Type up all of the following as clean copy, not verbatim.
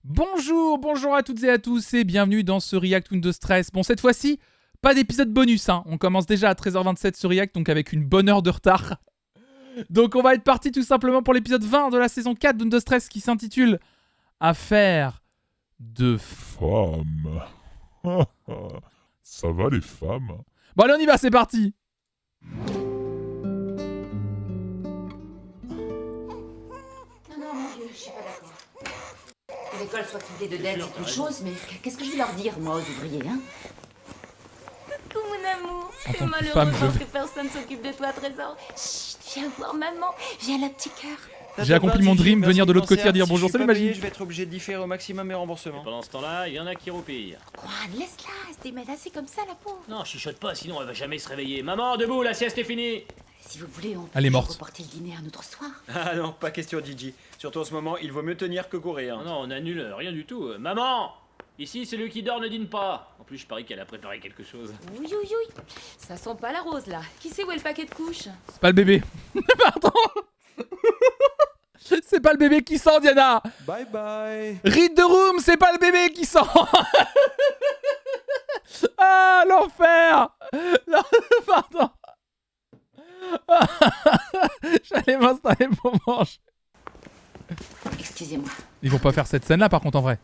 Bonjour à toutes et à tous et bienvenue dans ce React Windows Stress. Bon, cette fois-ci, pas d'épisode bonus, hein. On commence déjà à 13h27 ce React, donc avec une bonne heure de retard. Donc on va être parti tout simplement pour l'épisode 20 de la saison 4 de Windows Stress qui s'intitule Affaire de Femmes. Ça va les femmes? Bon allez, on y va, c'est parti. Non, mon Dieu, je suis pas d'accord. Que l'école soit quitée de dette, c'est une chose, mais qu'est-ce que je vais leur dire, moi, aux ouvriers, hein? Coucou, mon amour. En T'es tant que malheureux femme, parce je- que personne s'occupe de toi, Trésor. Chut, viens voir maman. Viens, la petit cœur. J'ai accompli mon dream, venir de l'autre côté à dire bonjour, salut Magie. Je vais être obligé de différer au maximum mes remboursements. Pendant ce temps-là, il y en a qui roupillent. Juan, laisse-la. Elle se démène assez comme ça, la pauvre. Non, chuchote pas, sinon elle va jamais se réveiller. Maman, debout, la sieste est finie. Si vous voulez, on peut Elle est morte. reporter le dîner un autre soir. Ah non, pas question Gigi. Surtout en ce moment, il vaut mieux tenir que courir. Non, non, on annule rien du tout. Maman, ici, celui qui dort ne dîne pas. En plus, je parie qu'elle a préparé quelque chose. Oui, oui, oui. Ça sent pas la rose, là. Qui sait où est le paquet de couches? C'est pas le bébé. Pardon. C'est pas le bébé qui sent, Diana. Bye bye. Read the room, c'est pas le bébé qui sent. Ah, l'enfer. Non, pardon. J'allais m'installer pour manger. Excusez-moi. Ils vont pas faire cette scène là par contre en vrai.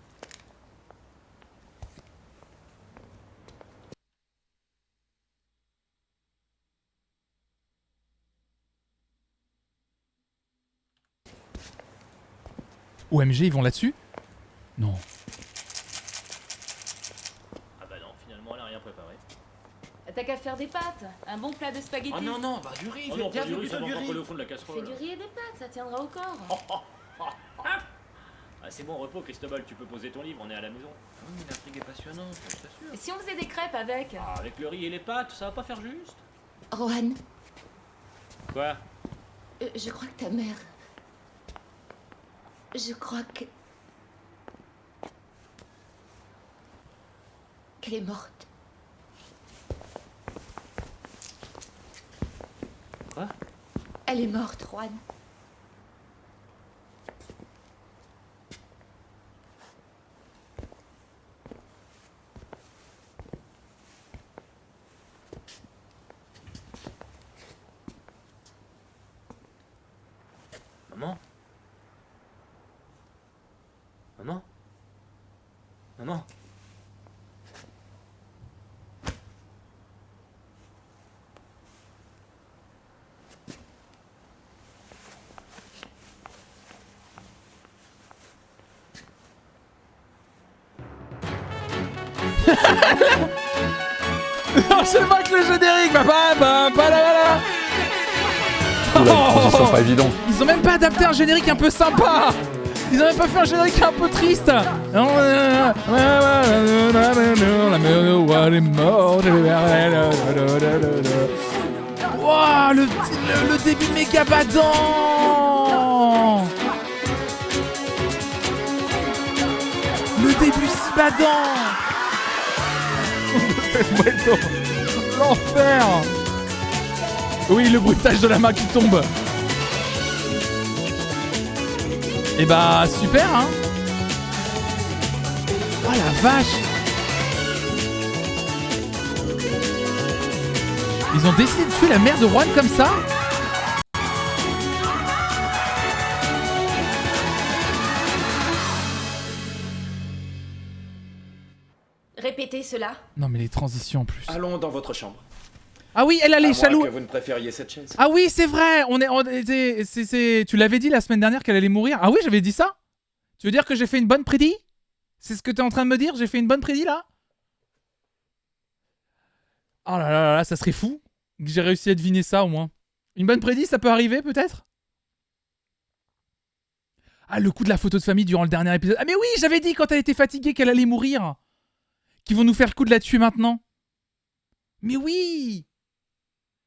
OMG, ils vont là-dessus? Non. Ah bah non, finalement, elle a rien préparé. T'as qu'à faire des pâtes. Un bon plat de spaghettis. Oh non, bah du riz, Oh non, viens, pas du riz, plutôt ça va du encore riz. coller au fond de la Fais casserole. du riz et des pâtes, ça tiendra au corps. Ah, c'est bon, repos, Cristobal, tu peux poser ton livre, on est à la maison. L'intrigue est passionnante, je t'assure. Et si on faisait des crêpes avec? Ah, avec le riz et les pâtes, ça va pas faire juste? Rohan, Quoi? je crois que ta mère... Je crois que... qu'elle est morte. Quoi? Elle est morte, Juan. Maman? Maman? Maman? Enchaînement avec le générique. Transition pas évidente. Ils ont même pas adapté un générique un peu sympa. Ils ont même pas fait un générique un peu triste. Wouah, le début méga badant. Le début si badant. L'enfer. Oui, le bruitage de la main qui tombe. Et bah super hein. Oh la vache. Ils ont décidé de tuer la mère de Juan comme ça. Répétez cela. Non mais les transitions en plus. Allons dans votre chambre. Ah oui, elle a les À moins chaloux. que vous ne préfériez cette chaise. Ah oui, c'est vrai. Tu l'avais dit la semaine dernière qu'elle allait mourir. Ah oui, j'avais dit ça. Tu veux dire que j'ai fait une bonne prédit? C'est ce que t'es en train de me dire? J'ai fait une bonne prédit là? Oh là là là là, ça serait fou que j'ai réussi à deviner ça au moins. Une bonne prédit, ça peut arriver peut-être? Ah, le coup de la photo de famille durant le dernier épisode. Ah mais oui, j'avais dit quand elle était fatiguée qu'elle allait mourir. Qu'ils vont nous faire le coup de la tuer maintenant. Mais oui.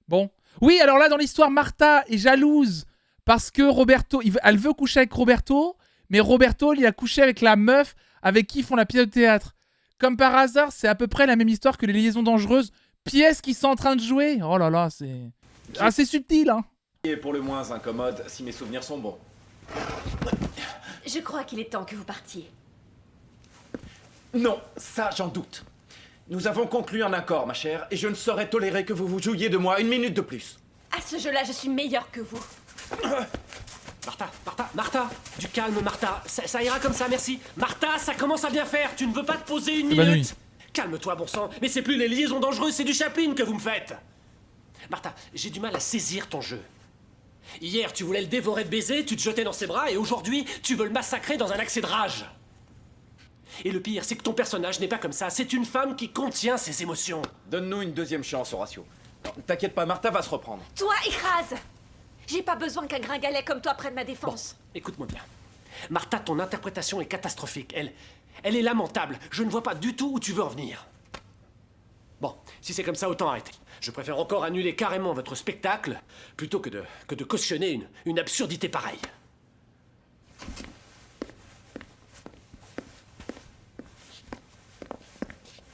Bon. Oui, alors là, dans l'histoire, Martha est jalouse parce que Roberto... Elle veut coucher avec Roberto, mais Roberto, il a couché avec la meuf avec qui ils font la pièce de théâtre. Comme par hasard, c'est à peu près la même histoire que les liaisons dangereuses. Pièces qui sont en train de jouer. Oh là là, c'est assez subtil, hein. Et pour le moins incommode, si mes souvenirs sont bons. Je crois qu'il est temps que vous partiez. Non, ça j'en doute. Nous avons conclu un accord, ma chère, et je ne saurais tolérer que vous vous jouiez de moi une minute de plus. À ce jeu-là, je suis meilleure que vous. Martha, du calme, Martha. Ça ira comme ça, merci. Martha, ça commence à bien faire. Tu ne veux pas te poser une Bonne nuit. minute? Calme-toi, bon sang. Mais c'est plus les liaisons dangereuses, c'est du Chaplin que vous me faites. Martha, j'ai du mal à saisir ton jeu. Hier, tu voulais le dévorer de baisers, tu te jetais dans ses bras, et aujourd'hui, tu veux le massacrer dans un accès de rage. Et le pire, c'est que ton personnage n'est pas comme ça. C'est une femme qui contient ses émotions. Donne-nous une deuxième chance, Horatio. Non, t'inquiète pas, Martha va se reprendre. Toi, écrase! J'ai pas besoin qu'un gringalet comme toi prenne ma Bon, défense. écoute-moi bien. Martha, ton interprétation est catastrophique. Elle est lamentable. Je ne vois pas du tout où tu veux en venir. Bon, si c'est comme ça, autant arrêter. Je préfère encore annuler carrément votre spectacle plutôt que de cautionner une absurdité pareille.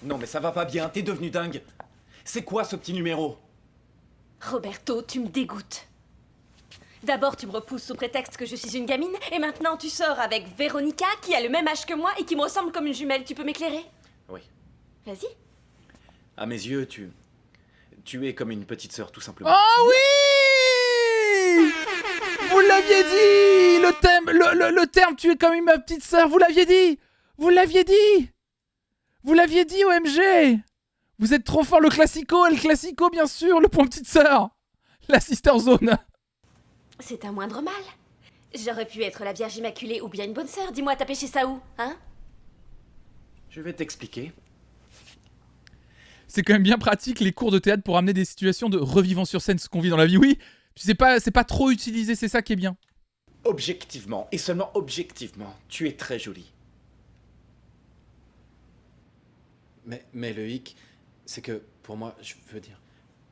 Non mais ça va pas bien, t'es devenu dingue. C'est quoi ce petit numéro? Roberto, tu me dégoûtes. D'abord, tu me repousses sous prétexte que je suis une gamine, et maintenant tu sors avec Véronica, qui a le même âge que moi et qui me ressemble comme une jumelle. Tu peux m'éclairer? Oui. Vas-y. À mes yeux, tu es comme une petite sœur, tout simplement. Oh oui! Vous l'aviez dit! Le terme tu es comme ma petite sœur, vous l'aviez dit! Vous l'aviez dit! Vous l'aviez dit, OMG! Vous êtes trop fort, le classico, bien sûr, le point petite sœur! La sister zone! C'est un moindre mal. J'aurais pu être la Vierge Immaculée ou bien une bonne sœur. Dis-moi, t'as péché ça où, hein? Je vais t'expliquer. C'est quand même bien pratique les cours de théâtre pour amener des situations de revivant sur scène ce qu'on vit dans la vie. Oui, c'est pas trop utilisé, c'est ça qui est bien. Objectivement, et seulement objectivement, tu es très jolie. Mais le hic, c'est que pour moi, je veux dire,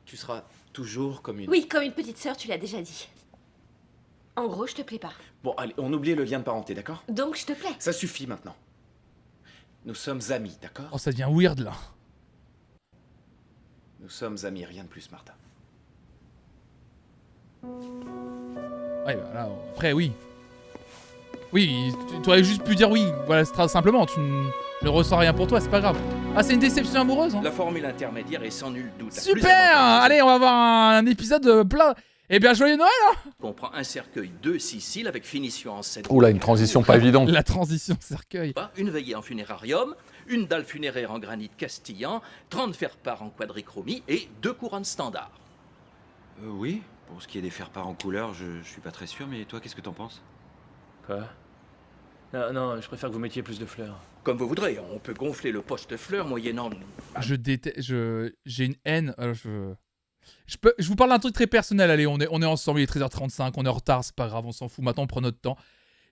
tu seras toujours comme une... Oui, comme une petite sœur, tu l'as déjà dit. En gros, je te plais pas. Bon, allez, on oublie le lien de parenté, d'accord? Donc, je te plais. Ça suffit maintenant. Nous sommes amis, d'accord? Oh, ça devient weird là. Nous sommes amis, rien de plus, Martha. Ouais, bah là, après, oui. Oui, tu aurais juste pu dire oui. Voilà, c'est très simplement, tu ne ressens rien pour toi, c'est pas grave. Ah, c'est une déception amoureuse, hein. La formule intermédiaire est sans nul doute. Super! Allez, on va avoir un épisode plein. Eh bien, joyeux Noël, hein! On prend un cercueil de Sicile avec finition en 7. Oula, une transition pas évidente. La transition cercueil. Une veillée en funérarium, une dalle funéraire en granit castillan, 30 faire-part en quadrichromie et 2 couronnes standards. Oui, pour ce qui est des faire-part en couleur, je suis pas très sûr, mais toi, qu'est-ce que t'en penses? Quoi? Non, je préfère que vous mettiez plus de fleurs. Comme vous voudrez, on peut gonfler le poste fleurs moyennant... Je déteste... J'ai une haine... Alors je vous parle d'un truc très personnel, allez, on est ensemble, il est 13h35, on est en retard, c'est pas grave, on s'en fout, maintenant on prend notre temps.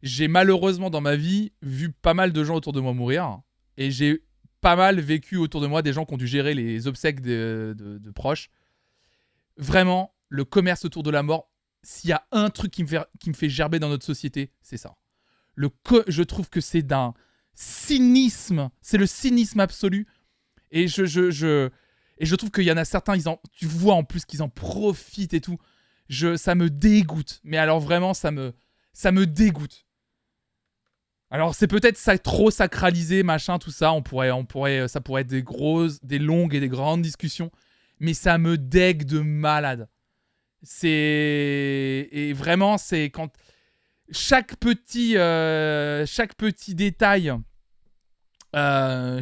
J'ai malheureusement dans ma vie vu pas mal de gens autour de moi mourir, et j'ai pas mal vécu autour de moi des gens qui ont dû gérer les obsèques de proches. Vraiment, le commerce autour de la mort, s'il y a un truc qui me fait gerber dans notre société, c'est ça. Je trouve que c'est d'un cynisme, c'est le cynisme absolu, et je trouve qu'il y en a certains, tu vois en plus qu'ils en profitent et tout. Ça me dégoûte. Mais alors vraiment, ça me dégoûte. Alors c'est peut-être ça trop sacralisé, machin, tout ça. Ça pourrait être des longues et des grandes discussions. Mais ça me dégue de malade. Et vraiment, c'est quand chaque petit détail est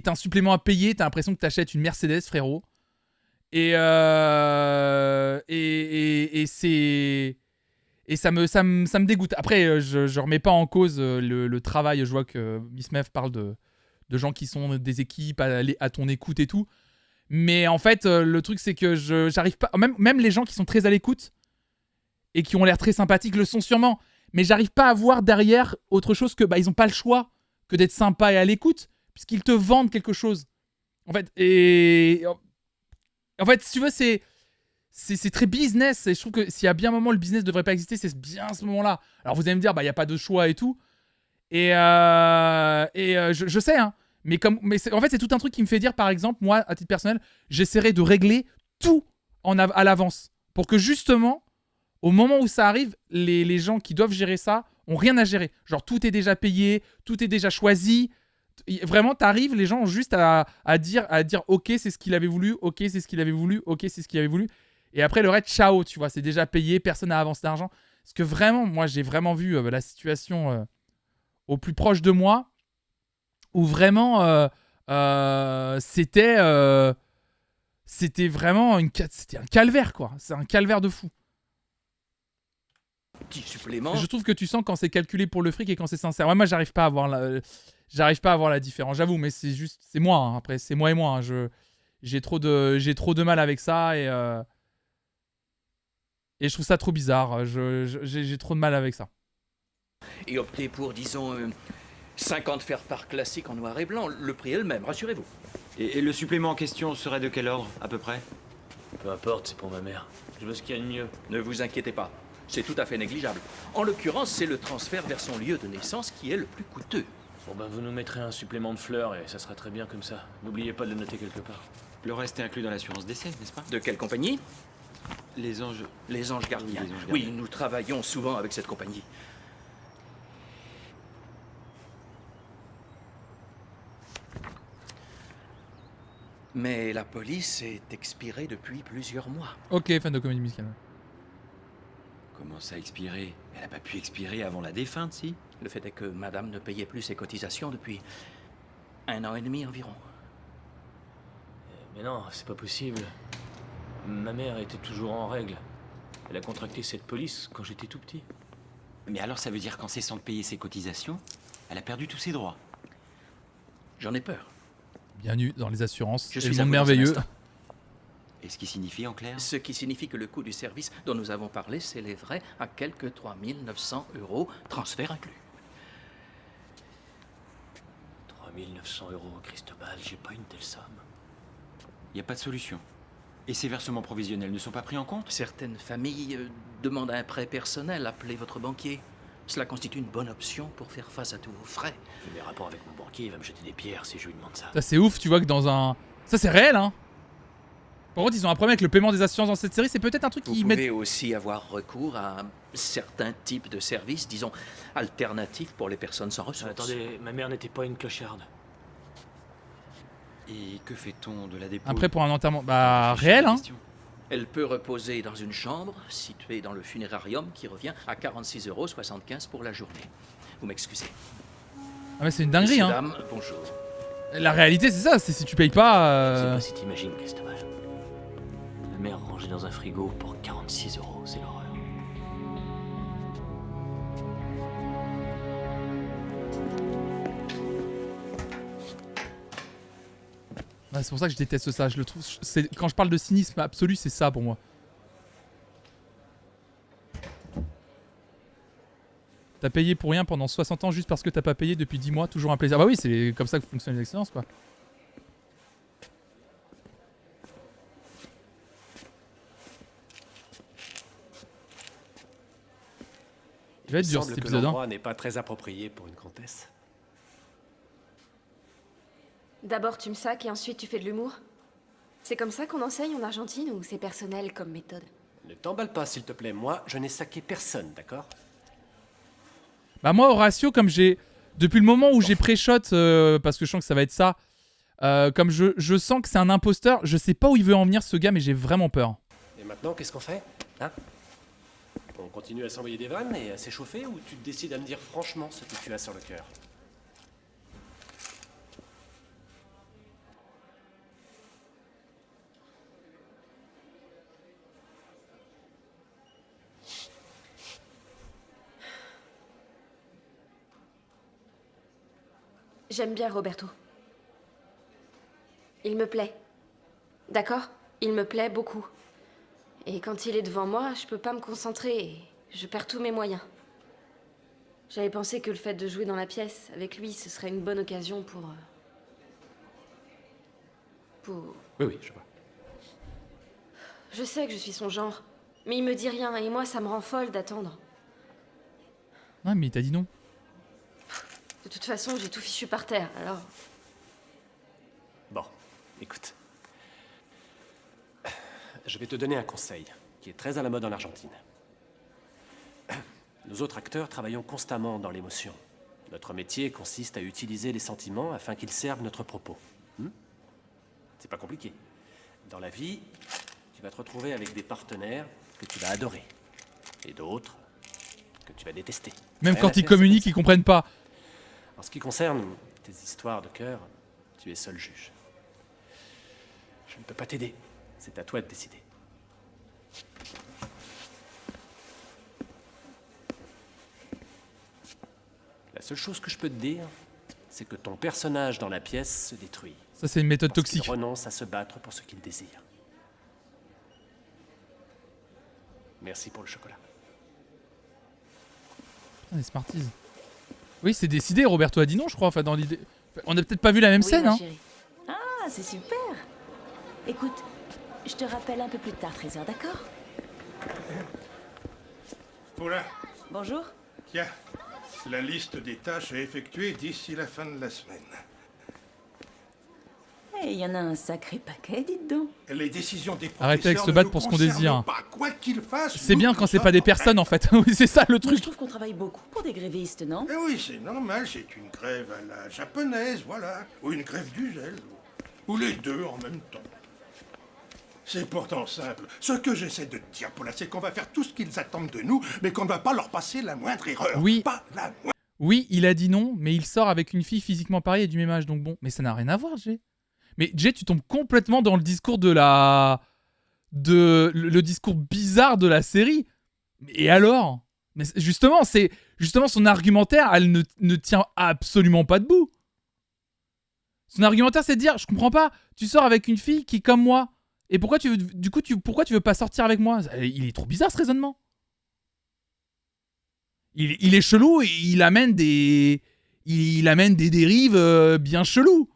un supplément à payer. T'as l'impression que t'achètes une Mercedes, frérot. Et ça me dégoûte. Après, je remets pas en cause le travail. Je vois que Miss Mev parle de gens qui sont des équipes à ton écoute et tout. Mais en fait, le truc, c'est que j'arrive pas... Même les gens qui sont très à l'écoute et qui ont l'air très sympathiques le sont sûrement. Mais j'arrive pas à voir derrière autre chose que... ils ont pas le choix que d'être sympa et à l'écoute, puisqu'ils te vendent quelque chose. En fait, si tu veux, c'est très business. Et je trouve que s'il y a bien un moment où le business devrait pas exister, c'est bien à ce moment-là. Alors vous allez me dire, y a pas de choix et tout. Je sais, hein. Mais en fait, c'est tout un truc qui me fait dire, par exemple, moi, à titre personnel, j'essaierai de régler tout à l'avance. Pour que justement, au moment où ça arrive, les gens qui doivent gérer ça ont rien à gérer. Genre, tout est déjà payé, tout est déjà choisi. Vraiment, t'arrives, les gens ont juste à dire ok, c'est ce qu'il avait voulu, ok, c'est ce qu'il avait voulu, ok, c'est ce qu'il avait voulu. Et après, le reste, ciao, tu vois, c'est déjà payé, personne n'a avancé d'argent. Parce que vraiment, moi, j'ai vraiment vu la situation au plus proche de moi, où vraiment, c'était vraiment c'était un calvaire, quoi. C'est un calvaire de fou. Petit supplément. Je trouve que tu sens quand c'est calculé pour le fric et quand c'est sincère. Ouais, moi, j'arrive pas à voir la différence. J'avoue, mais c'est juste, c'est moi. Hein. Après, c'est moi et moi. Hein. J'ai trop de mal avec ça et je trouve ça trop bizarre. J'ai trop de mal avec ça. Et opter pour, disons, 50 faire-part classiques en noir et blanc. Le prix est le même, rassurez-vous. Et le supplément en question serait de quel ordre, à peu près? Peu importe, c'est pour ma mère. Je veux ce qu'il y a de mieux. Ne vous inquiétez pas, c'est tout à fait négligeable. En l'occurrence, c'est le transfert vers son lieu de naissance qui est le plus coûteux. Bon ben vous nous mettrez un supplément de fleurs et ça sera très bien comme ça. N'oubliez pas de le noter quelque part. Le reste est inclus dans l'assurance décès, n'est-ce pas? De quelle compagnie? Les anges... Les Anges Gardiens. Les Anges Gardiens. Oui, nous travaillons souvent avec cette compagnie. Mais la police est expirée depuis plusieurs mois. Ok, fan de comédie musicale. Comment ça expirer? Elle n'a pas pu expirer avant la défunte, si? Le fait est que madame ne payait plus ses cotisations depuis 1 an et demi environ. Mais non, c'est pas possible. Ma mère était toujours en règle. Elle a contracté cette police quand j'étais tout petit. Mais alors ça veut dire qu'en cessant de payer ses cotisations, elle a perdu tous ses droits. J'en ai peur. Bienvenue dans les assurances. Je et suis le à monde vous dans un merveilleux. instant. Et ce qui signifie en clair? Ce qui signifie que le coût du service dont nous avons parlé s'élèverait à quelque 3 900 €, transfert inclus. 3 900 €, Cristobal, j'ai pas une telle somme. Il n'y a pas de solution. Et ces versements provisionnels ne sont pas pris en compte? Certaines familles demandent un prêt personnel. Appelez votre banquier. Cela constitue une bonne option pour faire face à tous vos frais. J'ai mes rapports avec mon banquier, il va me jeter des pierres si je lui demande ça. Ça, c'est ouf, tu vois que dans un... Ça, c'est réel, hein. Par contre, ils ont un problème avec le paiement des assurances dans cette série. C'est peut-être un truc Vous qui pouvez aussi avoir recours à certains types de services, disons, alternatifs pour les personnes sans ressources. Attendez, ma mère n'était pas une clocharde. Et que fait-on de la dépouille? Après, pour un enterrement... Bah, réel, hein. Elle peut reposer dans une chambre située dans le funérarium qui revient à 46,75 € pour la journée. Vous m'excusez. Ah mais c'est une dinguerie, Messieurs, hein. dames, bonjour. La réalité, c'est ça. C'est si tu payes pas... Je sais pas si t'imagines, Cristobal. Ma mère rangée dans un frigo pour 46 €, c'est l'horreur. Ouais, c'est pour ça que je déteste ça. Je le trouve... Quand je parle de cynisme absolu, c'est ça pour moi. T'as payé pour rien pendant 60 ans juste parce que t'as pas payé depuis 10 mois. Toujours un plaisir. Bah oui, c'est comme ça que fonctionnent les accidents, quoi. Il va être dur cet épisode. L'endroit n'est pas très approprié pour une comtesse. D'abord tu me sacs et ensuite tu fais de l'humour? C'est comme ça qu'on enseigne en Argentine ou c'est personnel comme méthode? Ne t'emballe pas, s'il te plaît. Moi, je n'ai saqué personne, d'accord? Bah moi, Horatio, comme j'ai... Depuis le moment où j'ai pré-shot, parce que je sens que ça va être ça, comme je sens que c'est un imposteur, je sais pas où il veut en venir ce gars, mais j'ai vraiment peur. Et maintenant, qu'est-ce qu'on fait? Hein? On continue à s'envoyer des vannes et à s'échauffer ou tu décides à me dire franchement ce que tu as sur le cœur? J'aime bien Roberto. Il me plaît. D'accord? Il me plaît beaucoup. Et quand il est devant moi, je peux pas me concentrer et je perds tous mes moyens. J'avais pensé que le fait de jouer dans la pièce avec lui, ce serait une bonne occasion pour... Oui, je vois. Je sais que je suis son genre, mais il me dit rien et moi, ça me rend folle d'attendre. Ouais, mais il t'a dit non. De toute façon, j'ai tout fichu par terre, alors... Bon, écoute. Je vais te donner un conseil qui est très à la mode en Argentine. Nous autres acteurs travaillons constamment dans l'émotion. Notre métier consiste à utiliser les sentiments afin qu'ils servent notre propos. C'est pas compliqué. Dans la vie, tu vas te retrouver avec des partenaires que tu vas adorer. Et d'autres que tu vas détester. Même Rien quand à ils faire, communiquent, c'est ils comprennent pas. En ce qui concerne tes histoires de cœur, tu es seul juge. Je ne peux pas t'aider. C'est à toi de décider. La seule chose que je peux te dire, c'est que ton personnage dans la pièce se détruit. Ça, c'est une méthode parce qu'il toxique. renonce à se battre pour ce qu'il désire. Merci pour le chocolat. Putain, les Smarties. Oui, c'est décidé, Roberto a dit non, je crois, enfin dans l'idée. On n'a peut-être pas vu la même scène, ma hein. chérie. Ah, c'est super. Écoute, je te rappelle un peu plus tard, Trésor, d'accord? Paula, Bonjour. tiens, la liste des tâches à effectuer d'ici la fin de la semaine. Il y en a un sacré paquet, dites donc. Les décisions des professeurs Arrêtez avec se ne battre nous pour ce qu'on concernent désire. pas. Quoi qu'ils fassent, C'est nous, bien nous quand c'est pas sommes des personnes en fait. Oui, c'est ça le Moi, je truc. trouve qu'on travaille beaucoup pour des grévistes, non? Eh oui, c'est normal, c'est une grève à la japonaise, voilà. Ou une grève du zèle. Ou les deux en même temps. C'est pourtant simple. Ce que j'essaie de te dire, Paula, c'est qu'on va faire tout ce qu'ils attendent de nous, mais qu'on ne va pas leur passer la moindre erreur. Oui. Pas la moindre. Oui, il a dit non, mais il sort avec une fille physiquement pareille et du même âge, donc bon. Mais ça n'a rien à voir, Jay. Mais Jay, tu tombes complètement dans le discours de la... le discours bizarre de la série. Et alors? Mais justement, son argumentaire, elle ne tient absolument pas debout. Son argumentaire, c'est de dire, je comprends pas, tu sors avec une fille qui est comme moi. Et pourquoi tu veux, pourquoi tu veux pas sortir avec moi? Il est trop bizarre ce raisonnement. Il est chelou et il amène des dérives bien cheloues.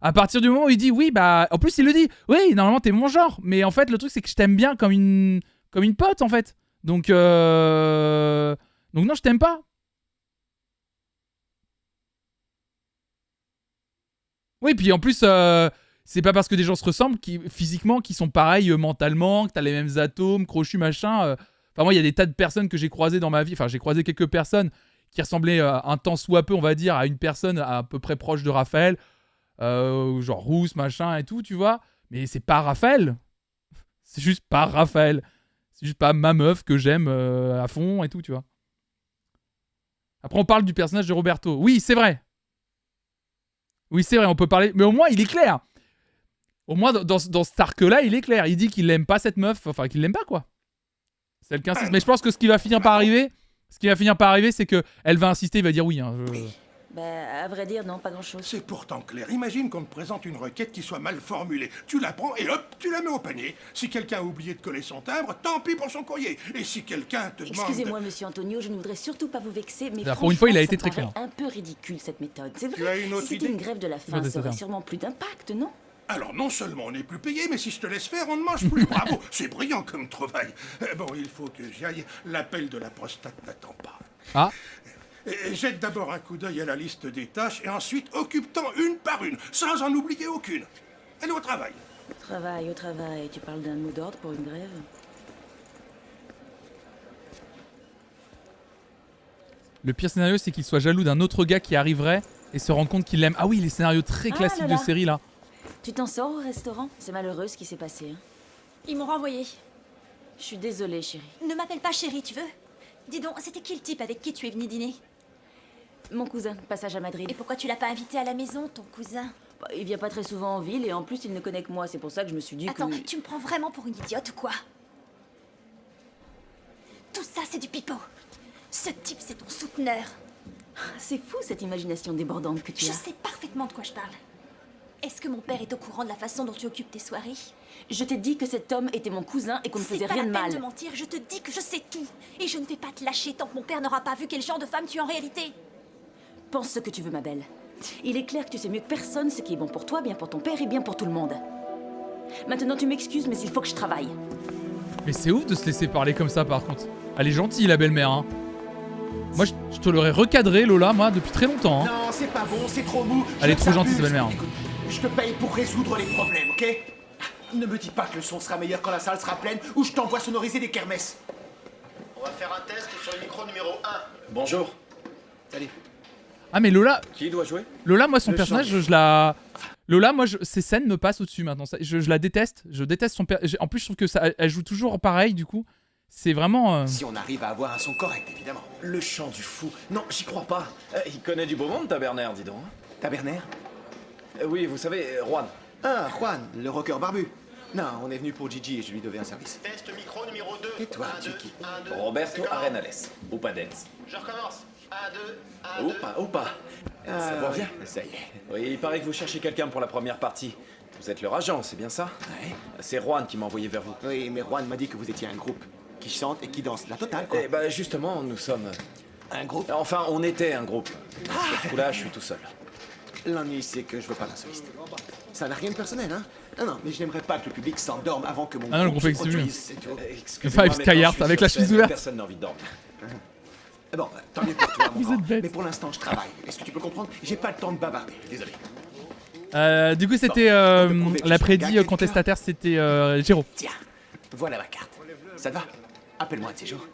À partir du moment où il dit oui, bah en plus il le dit, oui, normalement t'es mon genre, mais en fait le truc c'est que je t'aime bien comme une pote en fait. Donc non, je t'aime pas. Oui, puis en plus c'est pas parce que des gens se ressemblent physiquement qu'ils sont pareils mentalement, que t'as les mêmes atomes, crochus, machin. Enfin, moi, il y a des tas de personnes que j'ai croisées dans ma vie. Enfin, j'ai croisé quelques personnes qui ressemblaient un tant soit peu, on va dire, à une personne à peu près proche de Raphaël. Genre rousse, machin et tout, tu vois. Mais c'est pas Raphaël. C'est juste pas Raphaël. C'est juste pas ma meuf que j'aime à fond et tout, tu vois. Après, on parle du personnage de Roberto. Oui, c'est vrai. Oui, c'est vrai, on peut parler. Mais au moins, il est clair. Au moins, dans cet arc-là, il est clair. Il dit qu'il l'aime pas cette meuf. Enfin, qu'il l'aime pas, quoi. C'est le 15-6. Mais je pense que ce qui va finir par arriver, c'est que elle va insister, il va dire oui. Hein, Bah, à vrai dire, non, pas grand-chose. C'est pourtant clair. Imagine qu'on te présente une requête qui soit mal formulée. Tu la prends et hop, tu la mets au panier. Si quelqu'un a oublié de coller son timbre, tant pis pour son courrier. Et si quelqu'un te demande... Excusez-moi, monsieur Antonio, je ne voudrais surtout pas vous vexer, mais pour une fois, il a été ça me très paraît clair. un peu ridicule, cette méthode. C'est vrai. Tu as une autre Si c'était idée une grève de la faim, ça aurait sûrement plus d'impact, non? Alors non seulement on n'est plus payé, mais si je te laisse faire, on ne mange plus. Bravo, c'est brillant comme trouvaille. Bon, il faut que j'y aille. L'appel de la prostate n'attend pas. Ah. Jette d'abord un coup d'œil à la liste des tâches et ensuite occupe-t'en une par une, sans en oublier aucune. Allez au travail. Au travail. Tu parles d'un mot d'ordre pour une grève? Le pire scénario, c'est qu'il soit jaloux d'un autre gars qui arriverait et se rend compte qu'il l'aime. Ah oui, les scénarios très classiques là là. de série là. Tu t'en sors au restaurant? C'est malheureux ce qui s'est passé. Hein. Ils m'ont renvoyé. Je suis désolée, chérie. Ne m'appelle pas chérie, tu veux? Dis donc, c'était qui le type avec qui tu es venu dîner? Mon cousin, passage à Madrid. Et pourquoi tu l'as pas invité à la maison, ton cousin? Bah, il vient pas très souvent en ville et en plus il ne connaît que moi. C'est pour ça que je me suis dit Attends, que... tu me prends vraiment pour une idiote ou quoi? Tout ça, c'est du pipeau. Ce type, c'est ton souteneur. C'est fou cette imagination débordante que tu as. Je sais parfaitement de quoi je parle. Est-ce que mon père est au courant de la façon dont tu occupes tes soirées? Je t'ai dit que cet homme était mon cousin et qu'on ne faisait rien de C'est pas la mal. peine de mentir, je te dis que je sais tout. Et je ne vais pas te lâcher tant que mon père n'aura pas vu quel genre de femme tu es en réalité. Pense ce que tu veux, ma belle. Il est clair que tu sais mieux que personne ce qui est bon pour toi, bien pour ton père et bien pour tout le monde. Maintenant, tu m'excuses, mais il faut que je travaille. Mais c'est ouf de se laisser parler comme ça, par contre. Elle est gentille, la belle-mère, hein. Moi, je te l'aurais recadré, Lola, moi, depuis très longtemps. Hein. Non, c'est pas bon, c'est trop mou. Elle est trop gentille, sa belle-mère. Écoute, je te paye pour résoudre les problèmes, ok? Ne me dis pas que le son sera meilleur quand la salle sera pleine ou je t'envoie sonoriser des kermesses. On va faire un test sur le micro numéro 1. Bonjour. Salut. Ah mais Lola... Qui doit jouer? Lola, moi, son Le personnage, chant. je la... Lola, moi, ses scènes me passent au-dessus maintenant. Je la déteste. Je déteste son personnage. En plus, je trouve que elle joue toujours pareil, du coup. C'est vraiment... Si on arrive à avoir un son correct, évidemment. Le chant du fou. Non, j'y crois pas. Il connaît du beau monde, Taberner, dis donc. Taberner? Oui, vous savez, Juan. Ah, Juan, le rocker barbu. Non, on est venu pour Gigi et je lui devais un service. Test micro numéro 2. Et toi, tu es qui? Roberto Arenales. Upadens. Je recommence. 1, 2, 1, 2. Oupa. Ça va bien? Ça y est. Oui, il paraît que vous cherchez quelqu'un pour la première partie. Vous êtes leur agent, c'est bien ça? Ouais. C'est Juan qui m'a envoyé vers vous. Oui, mais Juan m'a dit que vous étiez un groupe qui chante et qui danse. La totale, quoi. Eh ben, justement, nous sommes... Un groupe? Enfin, on était un groupe. Sur ce coup-là, je suis tout seul. L'ennui, c'est que je veux pas d'un soliste. Ça n'a rien de personnel, hein? Non, mais je n'aimerais pas que le public s'endorme avant que mon Ah non, le groupe groupe se existe produise, c'est tout. Excusez-moi, Five mais Sky quand Art je suis avec sur la chemise scène, ouverte. Personne n'a envie de dormir. Bon, tant mieux pour toi, mon Vous grand. êtes bête. Mais pour l'instant, je travaille. Est-ce que tu peux comprendre? J'ai pas le temps de bavarder. Désolé. Du coup, c'était l'après-dit contestataire, c'était Géraud. Tiens, voilà ma carte. Ça te va? Appelle-moi un de ces jours.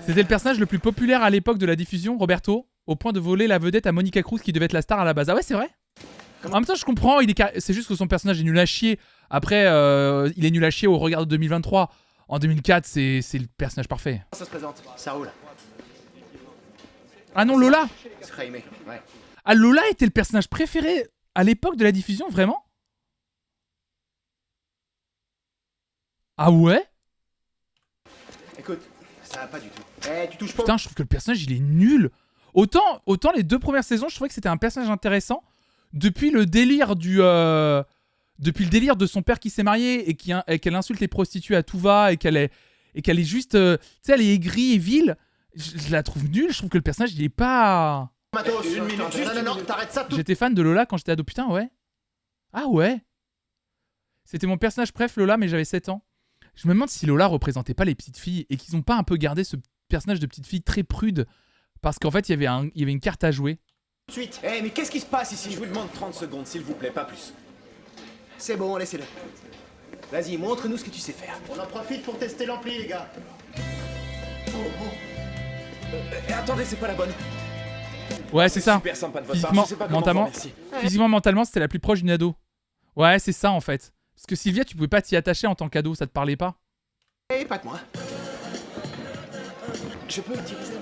C'était le personnage le plus populaire à l'époque de la diffusion, Roberto, au point de voler la vedette à Monica Cruz qui devait être la star à la base. Ah ouais, c'est vrai? En même temps, je comprends, c'est juste que son personnage est nul à chier. Après, il est nul à chier au regard de 2023. En 2004, c'est le personnage parfait. Ça se présente, ça roule. Ah non, Lola! Jaime, ouais. Ah, Lola était le personnage préféré à l'époque de la diffusion, vraiment? Ah ouais? Écoute, ça va pas du tout. Eh, tu touches pas. Putain, je trouve que le personnage, il est nul. Autant les 2 premières saisons, je trouvais que c'était un personnage intéressant. Depuis le délire de son père qui s'est marié et qu'elle insulte les prostituées à tout va et qu'elle est juste... tu sais, elle est aigrie et vile. Je la trouve nulle. Je trouve que le personnage, il est pas... Matos, une minute. Non, t'arrêtes ça tout. J'étais fan de Lola quand j'étais ado. Putain, ouais. Ah ouais. C'était mon personnage préf, Lola, mais j'avais 7 ans. Je me demande si Lola représentait pas les petites filles et qu'ils ont pas un peu gardé ce personnage de petite fille très prude. Parce qu'en fait, il y avait une carte à jouer. Suite. Eh, mais qu'est-ce qui se passe ici? Je vous demande 30 secondes, s'il vous plaît, pas plus. C'est bon, laissez-le. Vas-y, montre-nous ce que tu sais faire. On en profite pour tester l'ampli, les gars. Attendez, c'est pas la bonne. Ouais, c'est ça. Super sympa de votre part. Physiquement, Je sais pas comment mentalement, vous remercier. physiquement, mentalement, c'était la plus proche d'une ado. Ouais, c'est ça en fait. Parce que Sylvia, tu pouvais pas t'y attacher en tant qu'ado, ça te parlait pas. Eh, pas de moi. Je peux utiliser.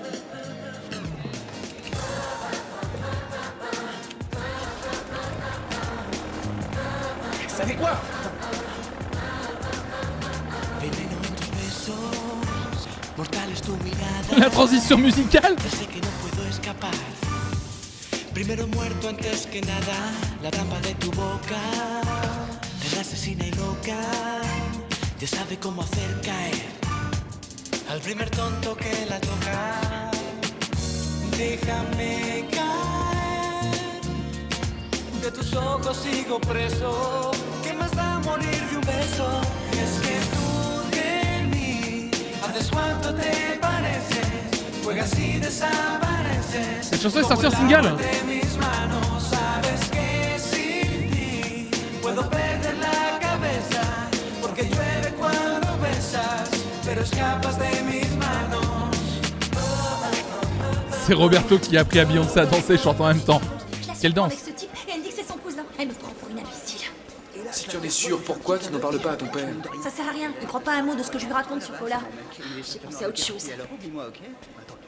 Ça fait quoi? La transition musicale. Primero muerto antes que nada, la trampa de tu boca, te la asesina y loca, ya sabe cómo hacer caer al primer tonto que la toca. Déjame caer, de tus ojos sigo preso, ¿qué más da morir de un beso? Es que tú de mí, haces cuanto te pareces, juegas y desapareces. Cette chanson est sortie en single. C'est Roberto qui a appris à Beyoncé à danser et chanter en même temps. Quelle danse! Avec ce type, et elle dit que c'est son cousin. Elle me prend pour une imbécile. Si tu en es sûr, pourquoi tu n'en parles pas à ton père? Ça sert à rien. Ne crois pas un mot de ce que je lui raconte sur Lola. J'ai pensé à autre chose.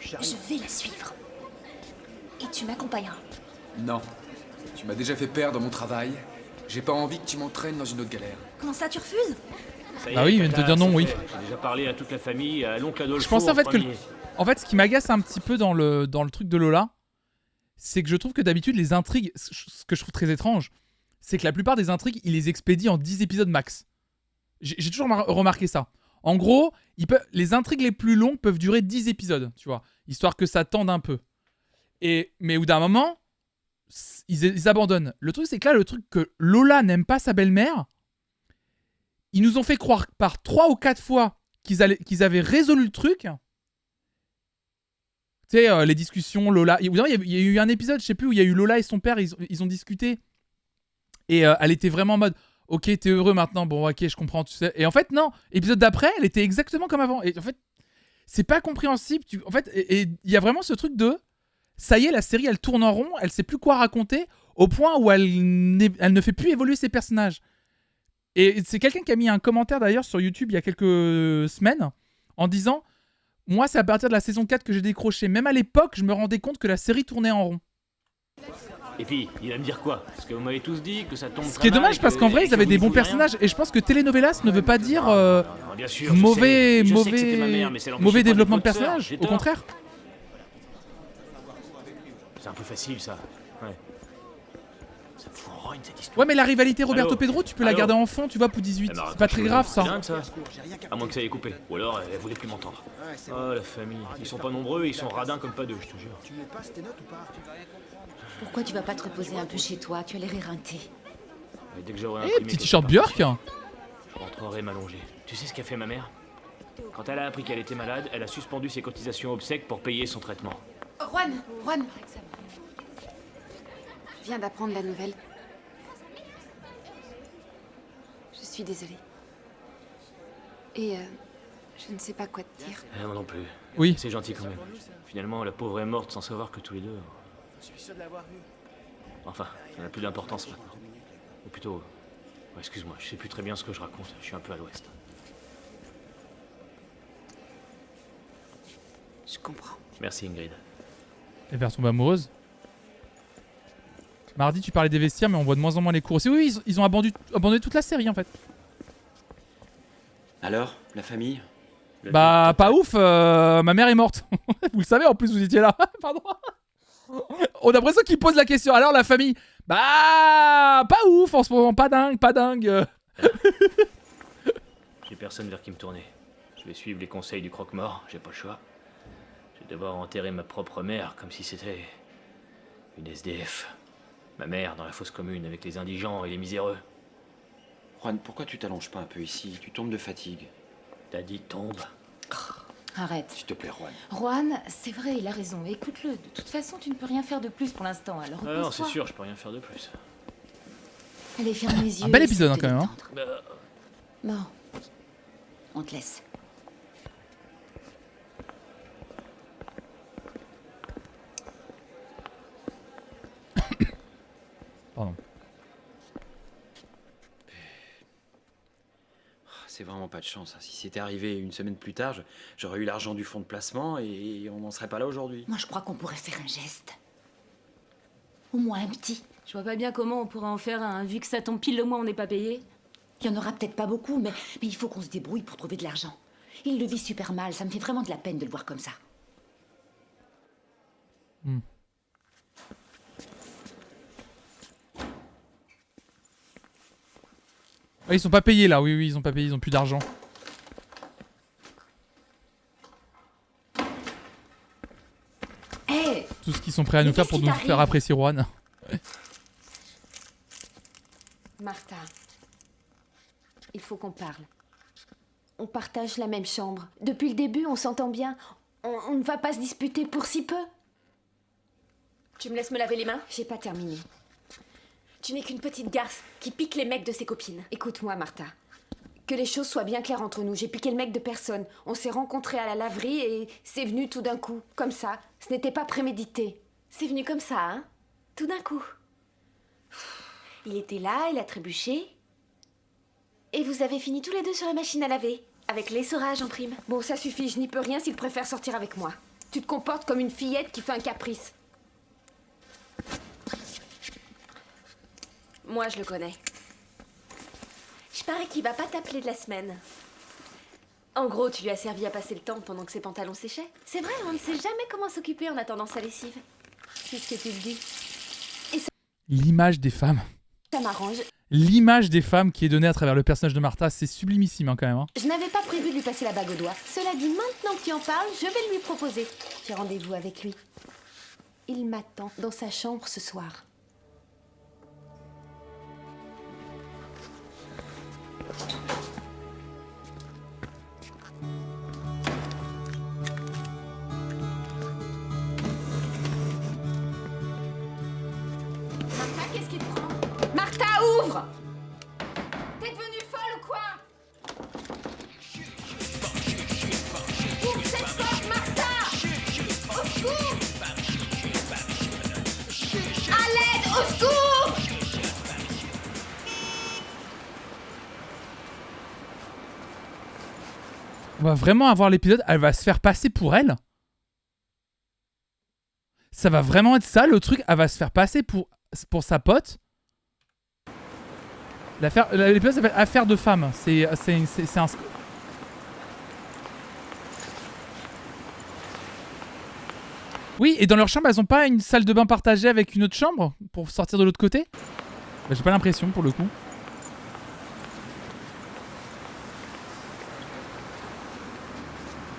Je vais la suivre. Et tu m'accompagneras. Non. Tu m'as déjà fait perdre mon travail. J'ai pas envie que tu m'entraînes dans une autre galère. Comment ça, tu refuses? Bah oui, il vient de te dire non, oui. J'ai déjà parlé à toute la famille, à l'oncle Adolfo. Je pense en fait que... premier. En fait, ce qui m'agace un petit peu dans le truc de Lola, c'est que je trouve que d'habitude, les intrigues... Ce que je trouve très étrange, c'est que la plupart des intrigues, il les expédie en 10 épisodes max. J'ai toujours remarqué ça. En gros, les intrigues les plus longues peuvent durer 10 épisodes, tu vois, histoire que ça tende un peu. Mais au bout d'un moment, ils abandonnent. Le truc, c'est que là, le truc que Lola n'aime pas sa belle-mère, ils nous ont fait croire par 3 ou 4 fois qu'ils avaient résolu le truc. Tu sais, les discussions, Lola... Il y a eu un épisode, je sais plus, où il y a eu Lola et son père, ils ont discuté. Et elle était vraiment en mode... Ok, t'es heureux maintenant. Bon, ok, je comprends, tu sais. Et en fait, non. Épisode d'après, elle était exactement comme avant. Et en fait, c'est pas compréhensible. En fait, et il y a vraiment ce truc de... Ça y est, la série, elle tourne en rond. Elle sait plus quoi raconter au point où elle ne fait plus évoluer ses personnages. Et c'est quelqu'un qui a mis un commentaire d'ailleurs sur YouTube il y a quelques semaines en disant « Moi, c'est à partir de la saison 4 que j'ai décroché. Même à l'époque, je me rendais compte que la série tournait en rond. » Et puis, il va me dire quoi? Parce que vous m'avez tous dit que ça tombe. Ce qui est dommage parce qu'en vrai, ils avaient des bons personnages. Et je pense que telenovelas ne veut pas dire mauvais développement de personnage. Au contraire. C'est un peu facile, ça. Ouais. Ça me fout en rogne, cette histoire. Ouais, mais la rivalité Roberto Allô Pedro, tu peux la garder en fond, tu vois, pour 18. C'est pas très grave, ça. C'est dingue, ça. À moins que ça ait coupé. Ou alors, elle voulait plus m'entendre. Oh, la famille. Ils sont pas nombreux, ils sont radins comme pas deux, je te jure. Tu mets pas tes notes ou pas? Pourquoi tu vas pas te reposer un peu chez toi? Tu as l'air éreinté. Et dès que j'aurai Eh, petit t-shirt Björk. Je rentrerai m'allonger. Tu sais ce qu'a fait ma mère? Quand elle a appris qu'elle était malade, elle a suspendu ses cotisations obsèques pour payer son traitement. Juan, je viens d'apprendre la nouvelle. Je suis désolée. Et je ne sais pas quoi te dire. Moi non plus. Oui. C'est gentil quand même. Finalement, la pauvre est morte sans savoir que tous les deux... Je suis sûr de l'avoir vu. Enfin, ça n'a plus d'importance maintenant. Ou plutôt... Ouais, excuse-moi, je sais plus très bien ce que je raconte. Je suis un peu à l'ouest. Je comprends. Merci Ingrid. Et vers tomber amoureuse. Mardi, tu parlais des vestiaires, mais on voit de moins en moins les cours. Oui, ils ont abandonné toute la série, en fait. Alors, la famille? Bah, pas ouf, ma mère est morte. Vous le savez, en plus, vous étiez là. Pardon. On a l'impression qu'il pose la question. Alors, la famille? Bah, pas ouf en ce moment, pas dingue. J'ai personne vers qui me tourner. Je vais suivre les conseils du croque-mort, j'ai pas le choix. Je vais devoir enterrer ma propre mère comme si c'était une SDF. Ma mère dans la fosse commune avec les indigents et les miséreux. Juan, pourquoi tu t'allonges pas un peu ici? Tu tombes de fatigue. T'as dit tombe. Arrête. S'il te plaît, Juan. Juan, c'est vrai, il a raison. Écoute-le. De toute façon, tu ne peux rien faire de plus pour l'instant. Alors repose-toi. Non, c'est sûr, je peux rien faire de plus. Allez, ferme les yeux. Un bel épisode, hein, quand même. Bon. On te laisse. Pardon. C'est vraiment pas de chance. Si c'était arrivé une semaine plus tard, j'aurais eu l'argent du fonds de placement et on n'en serait pas là aujourd'hui. Moi, je crois qu'on pourrait faire un geste. Au moins un petit. Je vois pas bien comment on pourrait en faire un, vu que ça tombe pile le mois on n'est pas payé. Il y en aura peut-être pas beaucoup, mais il faut qu'on se débrouille pour trouver de l'argent. Il le vit super mal, ça me fait vraiment de la peine de le voir comme ça. Ouais, ils sont pas payés là, oui, ils ont pas payé, ils ont plus d'argent. Hey, tout ce qu'ils sont prêts à nous faire pour nous faire apprécier Juan. Martha, il faut qu'on parle. On partage la même chambre. Depuis le début, on s'entend bien. On ne va pas se disputer pour si peu. Tu me laisses me laver les mains? J'ai pas terminé. Tu n'es qu'une petite garce qui pique les mecs de ses copines. Écoute-moi, Martha. Que les choses soient bien claires entre nous. J'ai piqué le mec de personne. On s'est rencontrés à la laverie et c'est venu tout d'un coup. Comme ça. Ce n'était pas prémédité. C'est venu comme ça, hein? Tout d'un coup. Il était là, il a trébuché. Et vous avez fini tous les deux sur la machine à laver. Avec l'essorage en prime. Bon, ça suffit, je n'y peux rien s'il préfère sortir avec moi. Tu te comportes comme une fillette qui fait un caprice. Moi, je le connais. Je parie qu'il va pas t'appeler de la semaine. En gros, tu lui as servi à passer le temps pendant que ses pantalons séchaient. C'est vrai, on ne sait jamais comment s'occuper en attendant sa lessive. C'est ce que tu le dis. Et ça, L'image des femmes. ça m'arrange. L'image des femmes qui est donnée à travers le personnage de Martha, c'est sublimissime hein, quand même. Hein. Je n'avais pas prévu de lui passer la bague au doigt. Cela dit, maintenant que tu en parles, je vais lui proposer. J'ai rendez-vous avec lui. Il m'attend dans sa chambre ce soir. Martha, qu'est-ce qui te prend? Martha, ouvre! On va vraiment avoir l'épisode, elle va se faire passer pour elle. Ça va vraiment être ça, le truc, elle va se faire passer pour sa pote. L'épisode s'appelle Affaire de femme. C'est un... Oui, et dans leur chambre, elles ont pas une salle de bain partagée avec une autre chambre pour sortir de l'autre côté? Bah, j'ai pas l'impression pour le coup.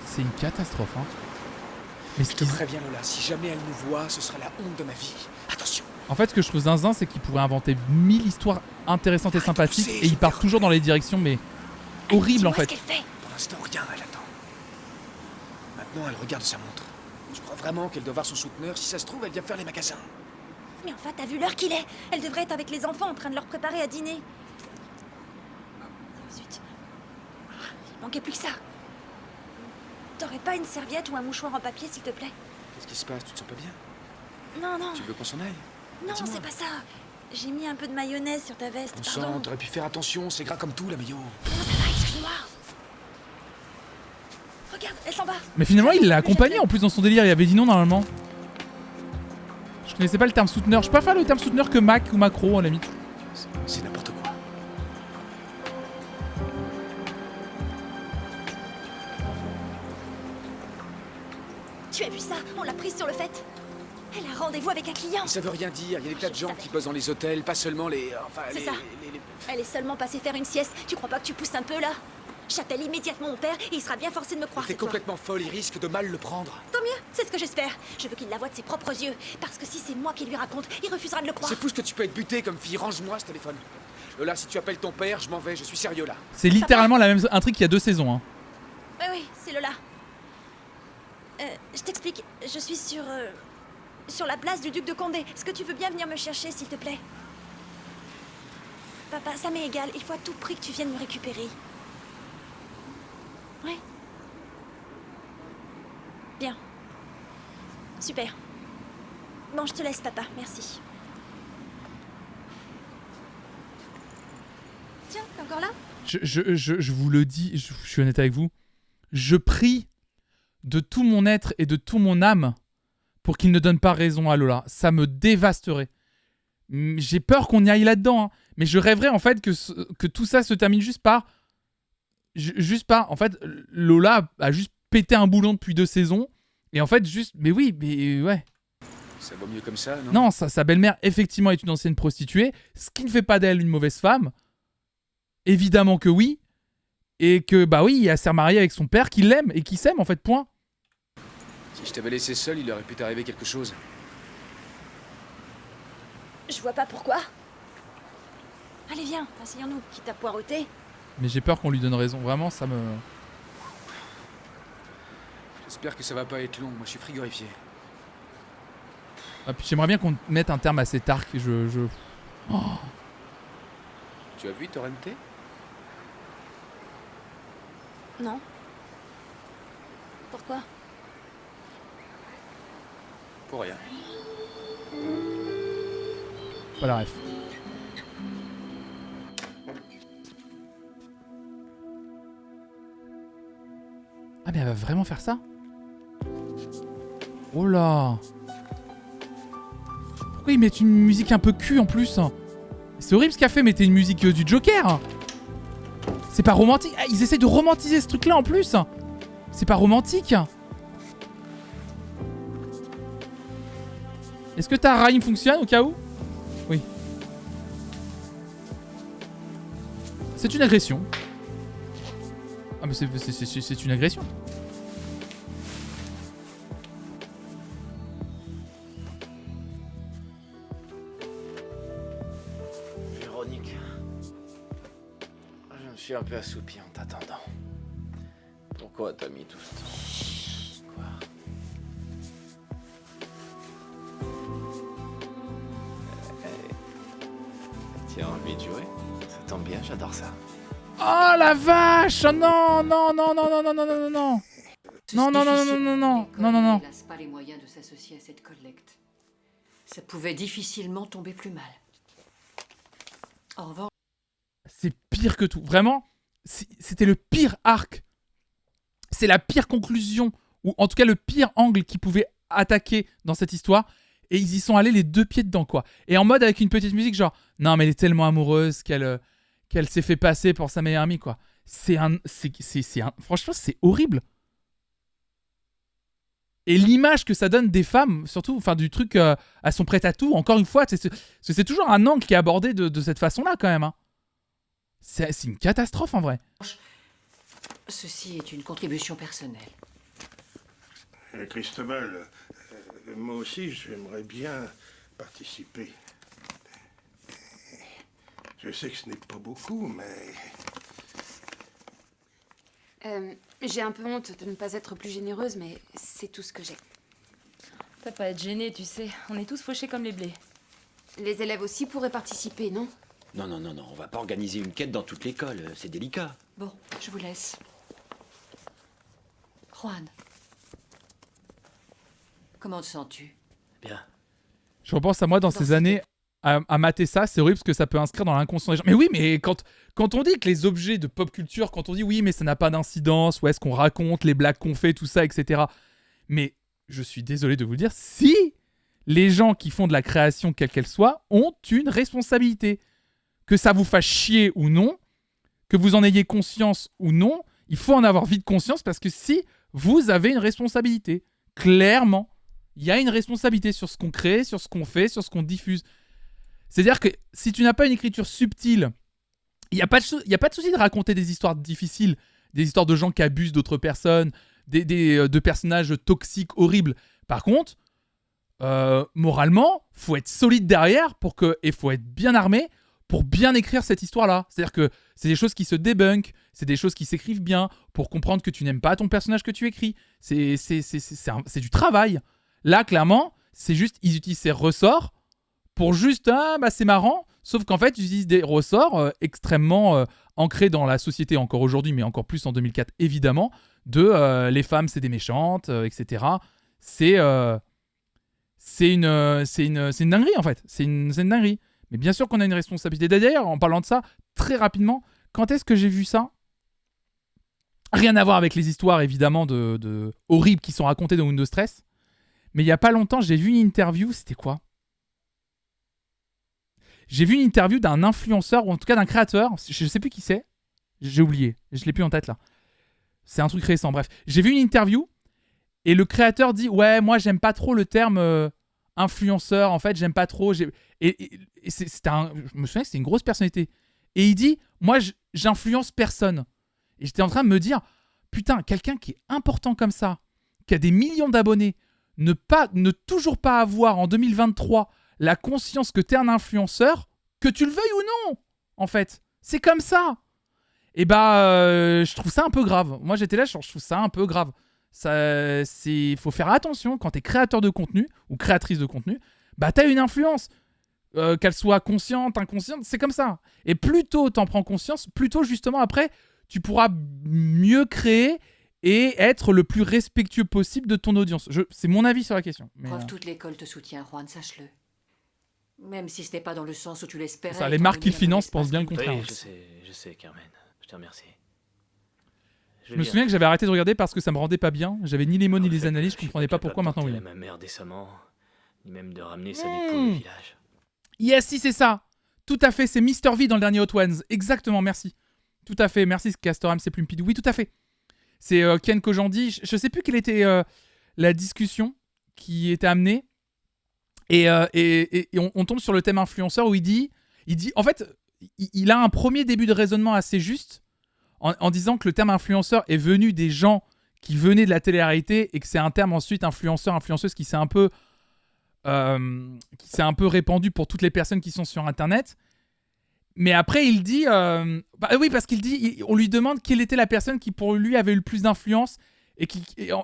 C'est une catastrophe, hein. Mais Je te préviens, Lola, si jamais elle nous voit, ce sera la honte de ma vie. Attention. En fait, ce que je trouve zinzin, c'est qu'ils pourraient inventer 1000 histoires intéressantes et sympathiques et ils partent toujours dans les directions, mais horribles en fait. Pour l'instant, rien, elle attend. Maintenant, elle regarde sa montre. Je crois vraiment qu'elle doit voir son souteneur. Si ça se trouve, elle vient faire les magasins. Mais enfin, t'as vu l'heure qu'il est? Elle devrait être avec les enfants en train de leur préparer à dîner. Zut. Il manquait plus que ça. T'aurais pas une serviette ou un mouchoir en papier, s'il te plaît? Qu'est-ce qui se passe? Tu te sens pas bien? Non, non. Tu veux qu'on s'en aille? Non, c'est pas ça. J'ai mis un peu de mayonnaise sur ta veste, On pardon. sent, t'aurais pu faire attention, c'est gras comme tout, la mayo. Non, ça va, excuse-moi. Regarde, elle s'en va. Mais finalement, il l'a accompagné en plus dans son délire, il avait dit non normalement. Je connaissais pas le terme souteneur. Je préfère le terme souteneur que Mac ou Macro à la limite. C'est n'importe quoi. Tu as vu ça? On l'a prise sur le fait. Elle a rendez-vous avec un client. Ça veut rien dire, il y a des tas de gens qui bossent dans les hôtels, pas seulement les... Enfin, C'est les, ça. les- Elle est seulement passée faire une sieste. Tu crois pas que tu pousses un peu là? J'appelle immédiatement mon père et il sera bien forcé de me croire T'es cette fois. complètement folle, il risque de mal le prendre. Tant mieux, c'est ce que j'espère. Je veux qu'il la voie de ses propres yeux. Parce que si c'est moi qui lui raconte, il refusera de le croire. C'est fou ce que tu peux être buté comme fille, range-moi ce téléphone. Lola, si tu appelles ton père, je m'en vais, je suis sérieux là. C'est littéralement la même intrigue qu'il y a 2 saisons. Hein. Oui, c'est Lola. Je t'explique, je suis sur la place du duc de Condé. Est-ce que tu veux bien venir me chercher, s'il te plaît? Papa, ça m'est égal. Il faut à tout prix que tu viennes me récupérer. Oui. Bien. Super. Bon, je te laisse, papa. Merci. Tiens, t'es encore là? Je vous le dis, je suis honnête avec vous. Je prie de tout mon être et de tout mon âme pour qu'il ne donne pas raison à Lola. Ça me dévasterait. J'ai peur qu'on y aille là-dedans. Hein. Mais je rêverais en fait que tout ça se termine juste par... En fait, Lola a juste pété un boulon depuis 2 saisons. Et en fait, juste... Mais oui, mais ouais. Ça vaut mieux comme ça, non? Non, sa belle-mère, effectivement, est une ancienne prostituée. Ce qui ne fait pas d'elle une mauvaise femme. Évidemment que oui. Et que, bah oui, elle s'est remariée avec son père qui l'aime et qui s'aime, en fait, point. Si je t'avais laissé seul, il aurait pu t'arriver quelque chose. Je vois pas pourquoi. Allez, viens, asseyons-nous, quitte à poireauter. Mais j'ai peur qu'on lui donne raison. Vraiment, ça me... J'espère que ça va pas être long, moi je suis frigorifié. Ah, puis j'aimerais bien qu'on mette un terme à cet arc. Oh. Tu as vu Torrente? Non. Pourquoi? Pour rien. Voilà, ref. Ah mais elle va vraiment faire ça? Oh là! Pourquoi ils mettent une musique un peu cul en plus? C'est horrible ce qu'a fait, mettez une musique du Joker! C'est pas romantique! Ah, ils essaient de romantiser ce truc là en plus! C'est pas romantique! Est-ce que ta rhyme fonctionne au cas où? Oui. C'est une agression. Ah mais c'est une agression. Véronique, je me suis un peu assoupi en t'attendant. Pourquoi t'as mis tout ce temps? Quoi? Tu as envie de jouer? Ça tombe bien, j'adore ça. Oh la vache! Oh non, non, non, non, non, non, non, non, non. Non, non, non, non, non, non, non, non, non. Il n'a pas les moyens de s'associer à cette collecte. Ça pouvait difficilement tomber plus mal. En revanche... C'est pire que tout. Vraiment, c'était le pire arc C'est la pire conclusion, ou en tout cas le pire angle qu'ils pouvaient attaquer dans cette histoire. Et ils y sont allés les 2 pieds dedans, quoi. Et en mode avec une petite musique, genre, non, mais elle est tellement amoureuse qu'elle s'est fait passer pour sa meilleure amie, quoi. Franchement, c'est horrible. Et l'image que ça donne des femmes, surtout, enfin, du truc, elles sont prêtes à tout. Encore une fois, c'est toujours un angle qui est abordé de cette façon-là, quand même. Hein. C'est une catastrophe, en vrai. Ceci est une contribution personnelle. Cristobal, moi aussi, j'aimerais bien participer. Je sais que ce n'est pas beaucoup, mais... J'ai un peu honte de ne pas être plus généreuse, mais c'est tout ce que j'ai. T'as pas à être gênée, tu sais. On est tous fauchés comme les blés. Les élèves aussi pourraient participer, non? Non, on va pas organiser une quête dans toute l'école, c'est délicat. Bon, je vous laisse. Juan, comment te sens-tu? Bien. Je repense à moi dans ces années à mater ça, c'est horrible parce que ça peut inscrire dans l'inconscient des gens. Mais oui, mais quand on dit que les objets de pop culture, quand on dit oui, mais ça n'a pas d'incidence, ou est-ce qu'on raconte les blagues qu'on fait, tout ça, etc. Mais je suis désolé de vous le dire, si les gens qui font de la création, quelle qu'elle soit, ont une responsabilité. Que ça vous fasse chier ou non, que vous en ayez conscience ou non, il faut en avoir vite conscience parce que si vous avez une responsabilité, clairement, il y a une responsabilité sur ce qu'on crée, sur ce qu'on fait, sur ce qu'on diffuse. C'est-à-dire que si tu n'as pas une écriture subtile, il n'y a pas de souci de raconter des histoires difficiles, des histoires de gens qui abusent d'autres personnes, de personnages toxiques, horribles. Par contre, moralement, faut être solide derrière et faut être bien armé pour bien écrire cette histoire-là. C'est-à-dire que c'est des choses qui se débunkent, c'est des choses qui s'écrivent bien pour comprendre que tu n'aimes pas ton personnage que tu écris. C'est du travail. Là, clairement, c'est juste, ils utilisent ces ressorts pour juste, c'est marrant, sauf qu'en fait, ils utilisent des ressorts extrêmement ancrés dans la société encore aujourd'hui, mais encore plus en 2004, évidemment, de les femmes, c'est des méchantes, etc. C'est une dinguerie, en fait. C'est une dinguerie. Mais bien sûr qu'on a une responsabilité. D'ailleurs, en parlant de ça, très rapidement, quand est-ce que j'ai vu ça? Rien à voir avec les histoires, évidemment, de horribles qui sont racontées dans Windows Stress. Mais il n'y a pas longtemps, j'ai vu une interview. C'était quoi? J'ai vu une interview d'un influenceur, ou en tout cas d'un créateur. Je ne sais plus qui c'est. J'ai oublié. Je ne l'ai plus en tête, là. C'est un truc récent. Bref, j'ai vu une interview. Et le créateur dit, ouais, moi, j'aime pas trop le terme influenceur. En fait, j'aime pas trop. Je me souviens que c'était une grosse personnalité. Et il dit, moi, j'influence personne. Et j'étais en train de me dire, putain, quelqu'un qui est important comme ça, qui a des millions d'abonnés, ne toujours pas avoir en 2023 la conscience que t'es un influenceur, que tu le veuilles ou non, en fait. C'est comme ça. Et je trouve ça un peu grave. Moi, j'étais là, je trouve ça un peu grave. Faut faire attention quand t'es créateur de contenu ou créatrice de contenu. T'as une influence. Qu'elle soit consciente, inconsciente, c'est comme ça. Et plus tôt t'en prends conscience, plus tôt justement après, tu pourras mieux créer et être le plus respectueux possible de ton audience. C'est mon avis sur la question. Mais toute l'école te soutient, Juan, sache-le. Même si ce n'est pas dans le sens où tu l'espérais. Ça, les marques qu'ils financent pensent bien le contraire. Oui, je sais, Carmen. Je te remercie. Je me souviens que j'avais arrêté de regarder parce que ça me rendait pas bien. J'avais ni les mots ni les analyses, je comprenais pas pourquoi maintenant oui. Ma mère décemment, ni même de ramener sa dépouille au village. Yes, si c'est ça. Tout à fait, c'est Mr. V dans le dernier Hot Ones. Exactement, merci. Tout à fait, merci Castoram, c'est Plumpidou. Oui, tout à fait. C'est Ken Kojandi. Je sais plus quelle était la discussion qui était amenée. Et on tombe sur le thème influenceur où il dit en fait, il a un premier début de raisonnement assez juste en disant que le terme influenceur est venu des gens qui venaient de la télé-réalité et que c'est un terme ensuite influenceur-influenceuse qui s'est un peu répandu pour toutes les personnes qui sont sur Internet. Mais après, il dit... oui, parce qu'il dit... On lui demande quelle était la personne qui, pour lui, avait eu le plus d'influence et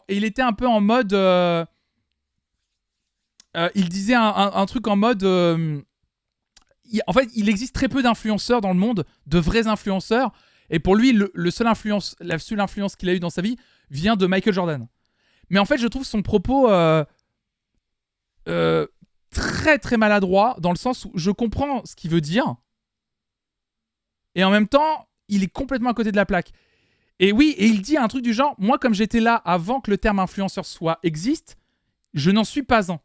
il était un peu en mode... il disait un truc en mode... en fait, il existe très peu d'influenceurs dans le monde, de vrais influenceurs. Et pour lui, la seule influence qu'il a eue dans sa vie vient de Michael Jordan. Mais en fait, je trouve son propos très très maladroit, dans le sens où je comprends ce qu'il veut dire. Et en même temps, il est complètement à côté de la plaque. Et oui, et il dit un truc du genre, moi comme j'étais là avant que le terme influenceur existe, je n'en suis pas un.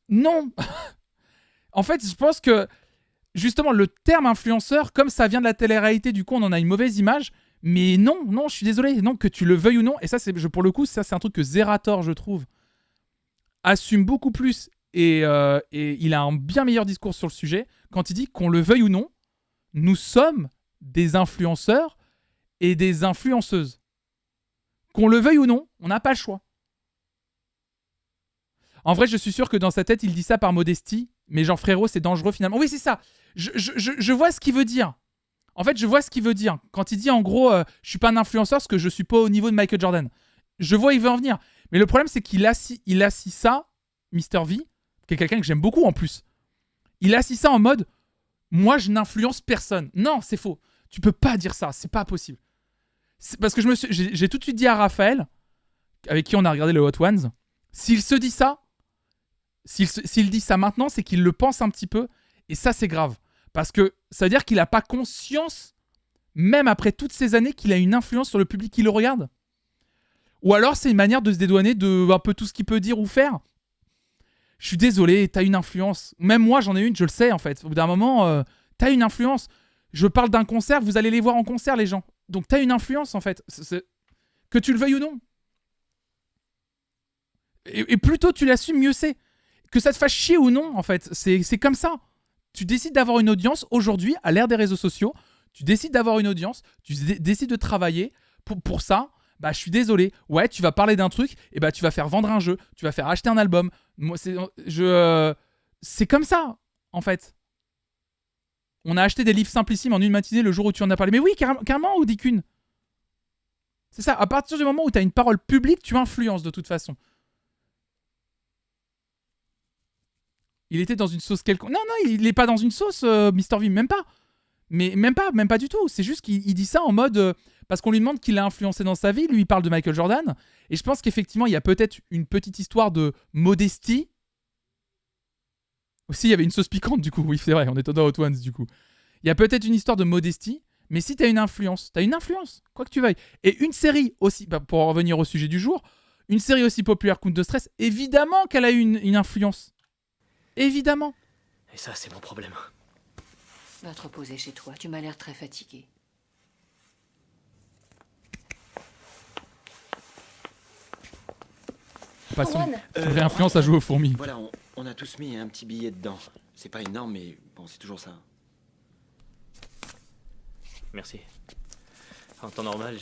Non. En fait, je pense que justement le terme influenceur, comme ça vient de la télé-réalité, du coup on en a une mauvaise image. Mais non, je suis désolé, non, que tu le veuilles ou non. Et ça, pour le coup, ça c'est un truc que Zerator, je trouve, assume beaucoup plus. Et il a un bien meilleur discours sur le sujet quand il dit qu'on le veuille ou non, nous sommes des influenceurs et des influenceuses. Qu'on le veuille ou non, on n'a pas le choix. En vrai, je suis sûr que dans sa tête, il dit ça par modestie, mais genre frérot, c'est dangereux finalement. Oui, c'est ça. Je vois ce qu'il veut dire. En fait, je vois ce qu'il veut dire. Quand il dit en gros, je suis pas un influenceur parce que je suis pas au niveau de Michael Jordan. Je vois, il veut en venir. Mais le problème, c'est qu'il assit ça, Mr. V, qui est quelqu'un que j'aime beaucoup en plus. Il assit ça en mode, moi, je n'influence personne. Non, c'est faux. Tu peux pas dire ça. C'est pas possible. Parce que j'ai tout de suite dit à Raphaël, avec qui on a regardé le Hot Ones, s'il se dit ça, s'il dit ça maintenant, c'est qu'il le pense un petit peu. Et ça, c'est grave. Parce que ça veut dire qu'il n'a pas conscience, même après toutes ces années, qu'il a une influence sur le public qui le regarde. Ou alors, c'est une manière de se dédouaner de un peu tout ce qu'il peut dire ou faire. Je suis désolé, t'as une influence. Même moi, j'en ai une, je le sais, en fait. Au bout d'un moment, t'as une influence. Je parle d'un concert, vous allez les voir en concert, les gens. Donc, t'as une influence, en fait. Que tu le veuilles ou non. Et plus tôt tu l'assumes, mieux c'est. Que ça te fasse chier ou non, en fait. C'est comme ça. Tu décides d'avoir une audience aujourd'hui, à l'ère des réseaux sociaux. Tu décides d'avoir une audience. Tu décides de travailler pour ça. Bah, je suis désolé. Ouais, tu vas parler d'un truc. Et bah, tu vas faire vendre un jeu. Tu vas faire acheter un album. Moi, c'est comme ça, en fait. On a acheté des livres simplissimes en une matinée le jour où tu en as parlé. Mais oui, carrément, Audicune. C'est ça. À partir du moment où tu as une parole publique, tu influences de toute façon. Il était dans une sauce quelconque. Non, il n'est pas dans une sauce, Mr. V, même pas. Mais même pas du tout. C'est juste qu'il dit ça en mode... parce qu'on lui demande qui l'a influencé dans sa vie. Lui, il parle de Michael Jordan. Et je pense qu'effectivement, il y a peut-être une petite histoire de modestie. Aussi, il y avait une sauce piquante, du coup. Oui, c'est vrai, on est dans Hot Ones, du coup. Il y a peut-être une histoire de modestie. Mais si t'as une influence, quoi que tu veuilles. Et une série aussi, pour en revenir au sujet du jour, une série aussi populaire qu'Out de Stress, évidemment qu'elle a eu une influence. Évidemment. Et ça, c'est mon problème. Va te reposer chez toi, tu m'as l'air très fatigué. Pas son vraie influence à jouer aux fourmis. Voilà, on a tous mis un petit billet dedans. C'est pas énorme, mais bon, c'est toujours ça. Merci. En temps normal,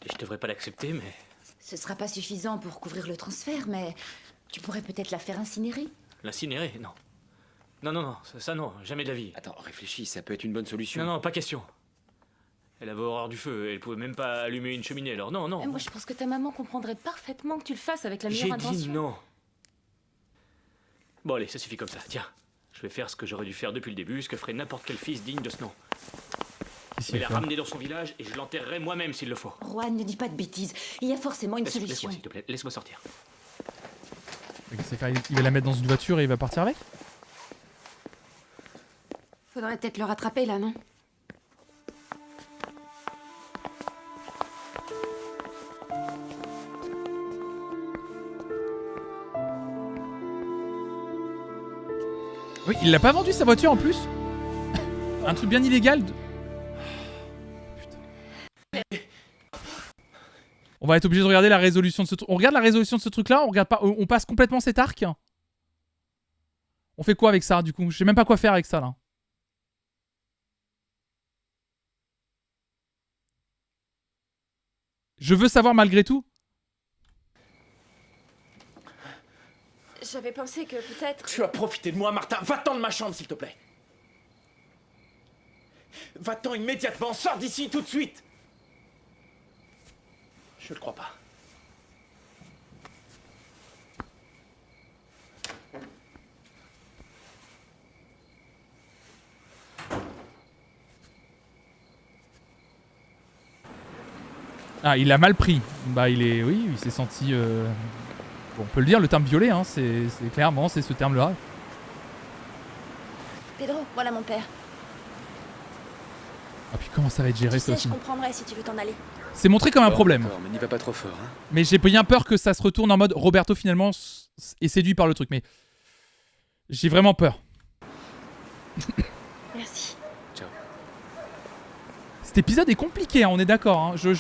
je devrais pas l'accepter, mais... Ce sera pas suffisant pour couvrir le transfert, mais tu pourrais peut-être la faire incinérer. L'incinérer? Non. Non, ça non, jamais de la vie. Attends, réfléchis, ça peut être une bonne solution. Non, pas question. Elle avait horreur du feu, elle pouvait même pas allumer une cheminée, alors non. Moi, je pense que ta maman comprendrait parfaitement que tu le fasses avec la meilleure intention. J'ai dit non. Bon, allez, ça suffit comme ça. Tiens, je vais faire ce que j'aurais dû faire depuis le début, ce que ferait n'importe quel fils digne de ce nom. Je vais la ramener dans son village et je l'enterrerai moi-même s'il le faut. Juan, ne dis pas de bêtises. Il y a forcément une solution. Laisse-moi, s'il te plaît, laisse-moi sortir. Il va la mettre dans une voiture et il va partir avec? Faudrait peut-être le rattraper, là, non? Oui, il l'a pas vendu sa voiture en plus. Un truc bien illégal. Putain. On va être obligé de regarder la résolution de ce truc. On regarde la résolution de ce truc-là, on regarde pas. On passe complètement cet arc. On fait quoi avec ça du coup? Je sais même pas quoi faire avec ça là. Je veux savoir malgré tout. J'avais pensé que peut-être... Tu as profité de moi, Martha. Va-t'en de ma chambre, s'il te plaît. Va-t'en immédiatement. Sors d'ici tout de suite. Je le crois pas. Ah, il l'a mal pris. Bah, oui, il s'est senti... Bon, on peut le dire, le terme violé, hein, c'est clairement, c'est ce terme-là. Pedro, voilà mon père. Ah puis comment ça va être géré Tu ça sais, aussi. je comprendrais si tu veux t'en aller. C'est montré comme un problème. D'accord, mais n'y va pas trop fort, hein. Mais j'ai bien peur que ça se retourne en mode Roberto finalement est séduit par le truc. Mais j'ai vraiment peur. Merci. Cet épisode est compliqué, hein, on est d'accord. Hein. Je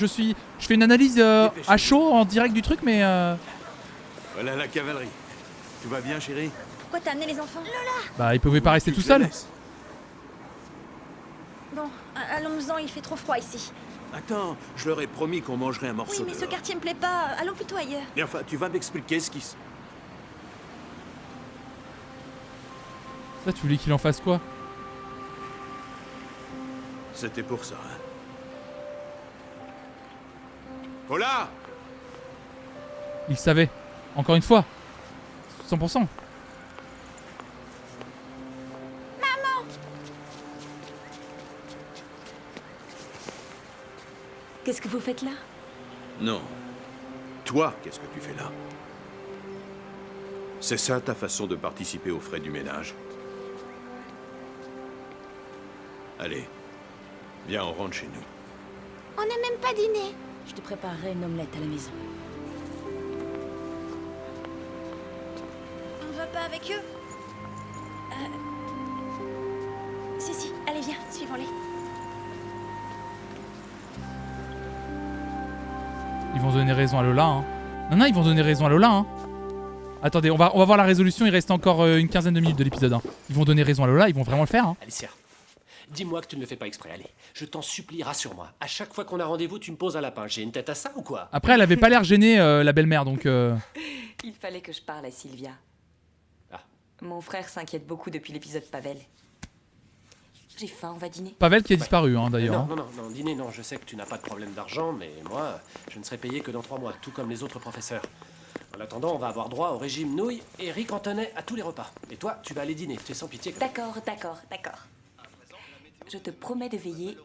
fais une analyse à chaud en direct du truc, mais. Voilà la cavalerie. Tout va bien, chérie? Pourquoi t'as amené les enfants? Lola! Bah, il pouvait pas rester tout seul. Bon, allons-en, il fait trop froid ici. Attends, je leur ai promis qu'on mangerait un morceau Oui, mais ce dehors. quartier me plaît pas. Allons plutôt ailleurs. Mais enfin, tu vas m'expliquer ce qui se... Ça, tu voulais qu'il en fasse quoi? C'était pour ça, hein. Paula! Il savait. Encore une fois. 100%. Maman! Qu'est-ce que vous faites là? Non. Toi, qu'est-ce que tu fais là? C'est ça ta façon de participer aux frais du ménage? Allez, viens, on rentre chez nous. On n'a même pas dîné. Je te préparerai une omelette à la maison. On va pas avec eux? Si, allez viens, suivons-les. Ils vont donner raison à Lola. Hein. Non, ils vont donner raison à Lola. Hein. Attendez, on va voir la résolution. Il reste encore une quinzaine de minutes de l'épisode. Hein. Ils vont donner raison à Lola. Ils vont vraiment le faire. Hein. Alicia, dis-moi que tu ne le fais pas exprès. Allez, je t'en supplie, rassure-moi. À chaque fois qu'on a rendez-vous, tu me poses un lapin. J'ai une tête à ça ou quoi? Après, elle avait pas l'air gênée, la belle-mère, donc... Il fallait que je parle à Sylvia. Ah. Mon frère s'inquiète beaucoup depuis l'épisode Pavel. J'ai faim, on va dîner. Pavel qui a disparu, hein, d'ailleurs. Non, dîner, non. Je sais que tu n'as pas de problème d'argent, mais moi, je ne serai payé que dans 3 mois, tout comme les autres professeurs. En attendant, on va avoir droit au régime nouilles et riz cantonais à tous les repas. Et toi, tu vas aller dîner. Tu es sans pitié. D'accord. Je te promets de veiller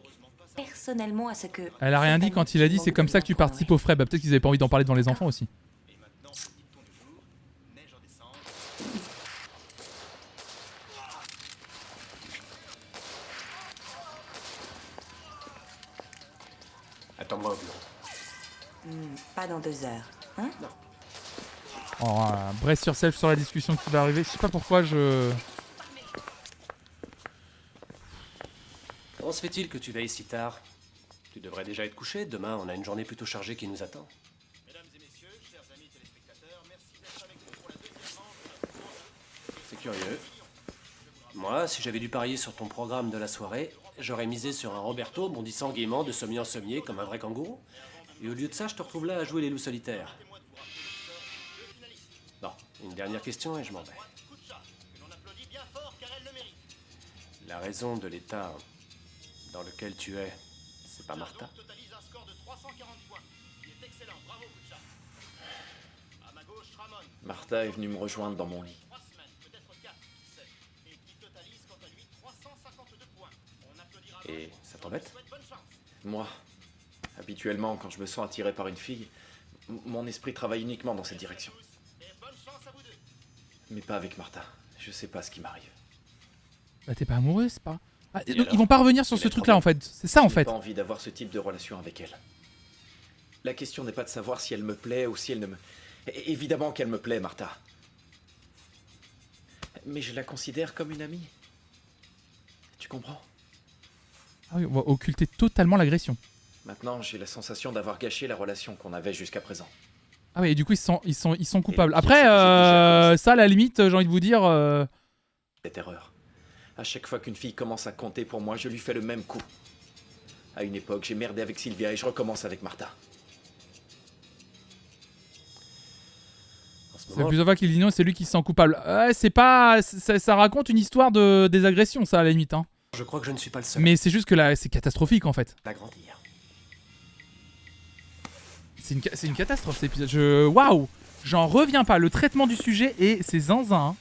personnellement à ce que... Elle a rien dit quand il a dit c'est comme ça que tu participes aux frais. Bah peut-être qu'ils avaient pas envie d'en parler devant les enfants aussi. Attends-moi au bureau. Pas dans 2 heures, hein? Non. Oh, brace yourself sur la discussion qui va arriver. Je sais pas pourquoi je... Comment se fait-il que tu veilles si tard? Tu devrais déjà être couché. Demain, on a une journée plutôt chargée qui nous attend. C'est curieux. Moi, si j'avais dû parier sur ton programme de la soirée, j'aurais misé sur un Roberto bondissant gaiement de sommier en sommier comme un vrai kangourou. Et au lieu de ça, je te retrouve là à jouer les loups solitaires. Bon, une dernière question et je m'en vais. La raison de l'état dans lequel tu es, c'est pas Martha? Martha est venue me rejoindre dans mon lit. Et ça t'embête? Moi, habituellement, quand je me sens attiré par une fille, mon esprit travaille uniquement dans cette direction. Mais pas avec Martha. Je sais pas ce qui m'arrive. Bah t'es pas amoureux, c'est pas... Ah, donc, alors, ils vont pas revenir sur ce truc-là en fait. C'est ça en fait. J'ai pas envie d'avoir ce type de relation avec elle. La question n'est pas de savoir si elle me plaît ou si elle ne me... Évidemment qu'elle me plaît, Martha. Mais je la considère comme une amie. Tu comprends? Ah oui, on va occulter totalement l'agression. Maintenant, j'ai la sensation d'avoir gâché la relation qu'on avait jusqu'à présent. Ah oui, et du coup ils sont coupables. Après, ça à la limite, j'ai envie de vous dire... Cette erreur. À chaque fois qu'une fille commence à compter pour moi, je lui fais le même coup. À une époque, j'ai merdé avec Sylvia et je recommence avec Martha. C'est plusieurs fois qu'il dit non, c'est lui qui se sent coupable. C'est pas... Ça raconte une histoire de des agressions, ça à la limite. Hein. Je crois que je ne suis pas le seul. Mais c'est juste que là, c'est catastrophique en fait. D'agrandir. C'est une catastrophe cet épisode. Waouh, j'en reviens pas. Le traitement du sujet et c'est zinzin. Hein.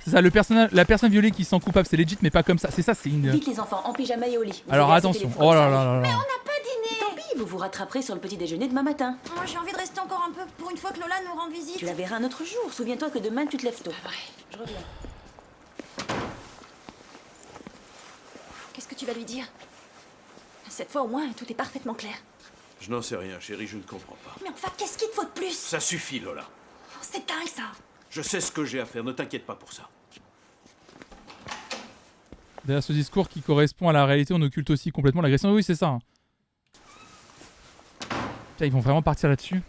C'est ça, la personne violée qui se sent coupable, c'est legit, mais pas comme ça. C'est ça, c'est une... Vite les enfants, en pyjama et au lit. Vous Alors avez assez attention. téléphone, Oh là ça là arrive. là là. Mais on n'a pas dîné. Tant pis, vous vous rattraperez sur le petit déjeuner demain matin. Moi j'ai envie de rester encore un peu pour une fois que Lola nous rend visite. Tu la verras un autre jour. Souviens-toi que demain tu te lèves tôt. Je reviens. tu vas lui dire? Cette fois au moins, tout est parfaitement clair. Je n'en sais rien, chérie, je ne comprends pas. Mais enfin, qu'est-ce qu'il te faut de plus? Ça suffit, Lola. Oh, c'est dingue ça. Je sais ce que j'ai à faire, ne t'inquiète pas pour ça. Derrière ce discours qui correspond à la réalité, on occulte aussi complètement l'agression. Oui, c'est ça. Hein. Putain, ils vont vraiment partir là-dessus.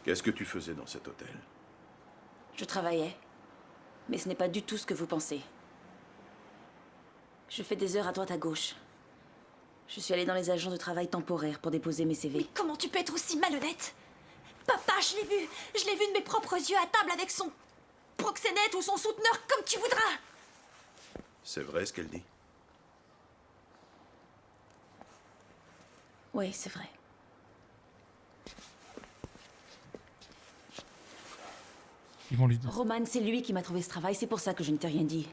Qu'est-ce que tu faisais dans cet hôtel? Je travaillais. Mais ce n'est pas du tout ce que vous pensez. Je fais des heures à droite à gauche. Je suis allée dans les agents de travail temporaires pour déposer mes CV. Mais comment tu peux être aussi malhonnête? Papa, je l'ai vu. Je l'ai vu de mes propres yeux à table avec son proxénète ou son souteneur, comme tu voudras. C'est vrai ce qu'elle dit? Oui, c'est vrai. Ils vont lui dire. Roman, c'est lui qui m'a trouvé ce travail, c'est pour ça que je ne t'ai rien dit.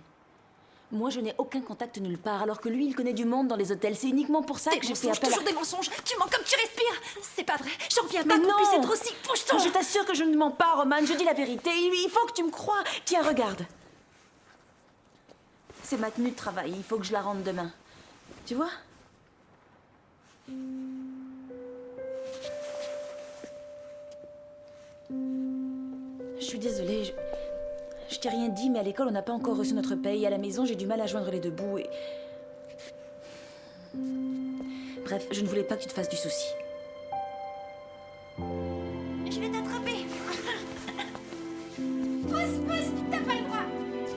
Moi, je n'ai aucun contact nulle part, alors que lui, il connaît du monde dans les hôtels. C'est uniquement pour ça que j'ai fait appel toujours des mensonges. Tu mens comme tu respires. C'est pas vrai. J'en reviens Mais pas qu'on non. puisse être aussi projetant. Je t'assure que je ne mens pas, Roman. Je dis la vérité. Il faut que tu me crois. Tiens, regarde. C'est ma tenue de travail. Il faut que je la rende demain. Tu vois? Je suis désolée. Je t'ai rien dit, mais à l'école, on n'a pas encore reçu notre paye. À la maison, j'ai du mal à joindre les deux bouts et... Bref, je ne voulais pas que tu te fasses du souci. Je vais t'attraper. Pousse, t'as pas le droit.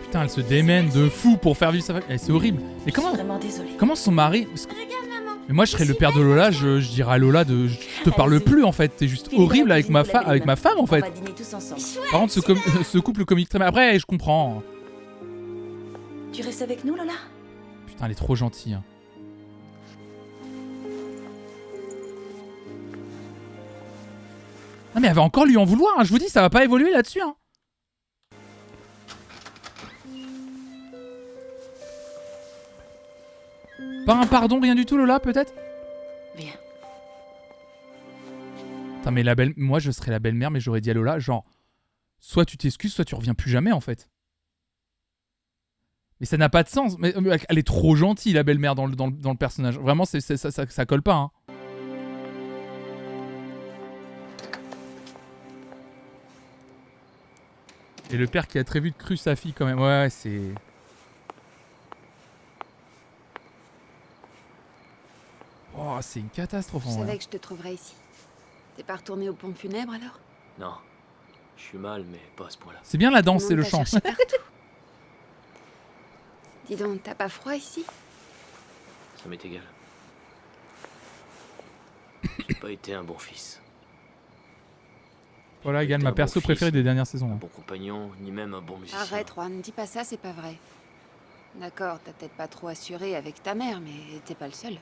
Putain, elle se démène de fou pour faire vivre sa famille. Eh, c'est horrible. Mais comment... Vraiment désolée. Comment son mari... Regarde, maman. Mais moi, je serais le père de Lola, je dirais à Lola de... Je te parle plus, en fait. T'es juste horrible avec ma femme, en fait. On va dîner tous ensemble. Par contre, ce couple comique très mal. Après, je comprends. Tu restes avec nous, Lola? Putain, elle est trop gentille. Hein. Non mais elle va encore lui en vouloir, hein. Je vous dis, ça va pas évoluer là-dessus. Hein. Pas un pardon, rien du tout, Lola, peut-être? Viens. Putain, mais moi, je serais la belle-mère, mais j'aurais dit à Lola, genre, soit tu t'excuses, soit tu reviens plus jamais, en fait. Mais ça n'a pas de sens. Mais elle est trop gentille, la belle-mère, dans le personnage. Vraiment, ça colle pas, hein. Et le père qui a très vite cru sa fille, quand même. Ouais, c'est... Oh, c'est une catastrophe, Je en vrai. savais que je te trouverais ici. T'es pas retourné au pont funèbre, alors? Non. Je suis mal, mais pas à ce point-là. C'est bien la danse Tout et le monde chant. t'a cherché partout. Dis donc, t'as pas froid ici? Ça m'est égal. J'ai pas été un bon fils. Voilà, Egan, ma un perso bon fils, préférée des dernières saisons. Un hein. bon compagnon, ni même un bon musicien. Arrête, Juan, dis pas ça, c'est pas vrai. D'accord, t'as peut-être pas trop assuré avec ta mère, mais t'es pas le seul.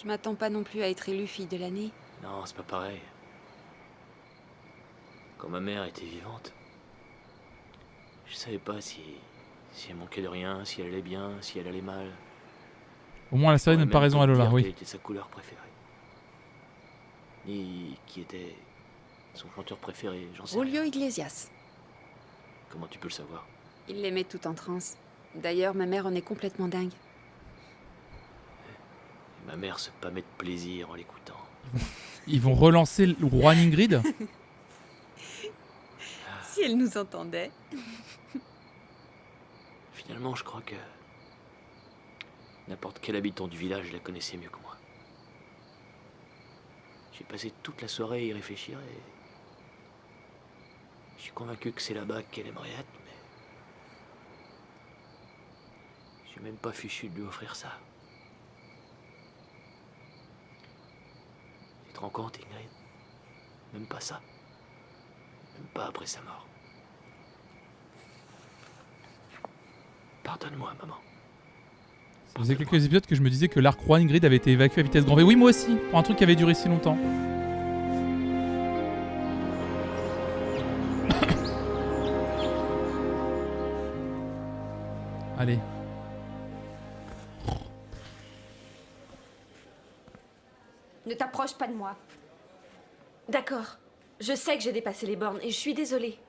Je m'attends pas non plus à être élue fille de l'année. Non, c'est pas pareil. Quand ma mère était vivante, je savais pas si elle manquait de rien, si elle allait bien, si elle allait mal. Au moins, la série n'a pas raison à Lola, oui. Quelle était sa couleur préférée. Ni qui était son chanteur préféré, j'en sais rien. Julio Iglesias. Comment tu peux le savoir? Il l'aimait tout en transe. D'ailleurs, ma mère en est complètement dingue. Et ma mère se pâmait de plaisir en l'écoutant. Ils vont relancer le roi Ingrid. Si elle nous entendait. Finalement, je crois que n'importe quel habitant du village la connaissait mieux que moi. J'ai passé toute la soirée à y réfléchir et je suis convaincu que c'est là-bas qu'elle aimerait être, mais je suis même pas fichu de lui offrir ça. Tu te rends compte, Ingrid? Même pas ça. Même pas après sa mort. Pardonne-moi, maman. Ça faisait quelques épisodes que je me disais que l'arc roi Ingrid avait été évacué à vitesse grand V. Oui, moi aussi, pour un truc qui avait duré si longtemps. Allez. Ne t'approche pas de moi. D'accord. Je sais que j'ai dépassé les bornes et je suis désolée.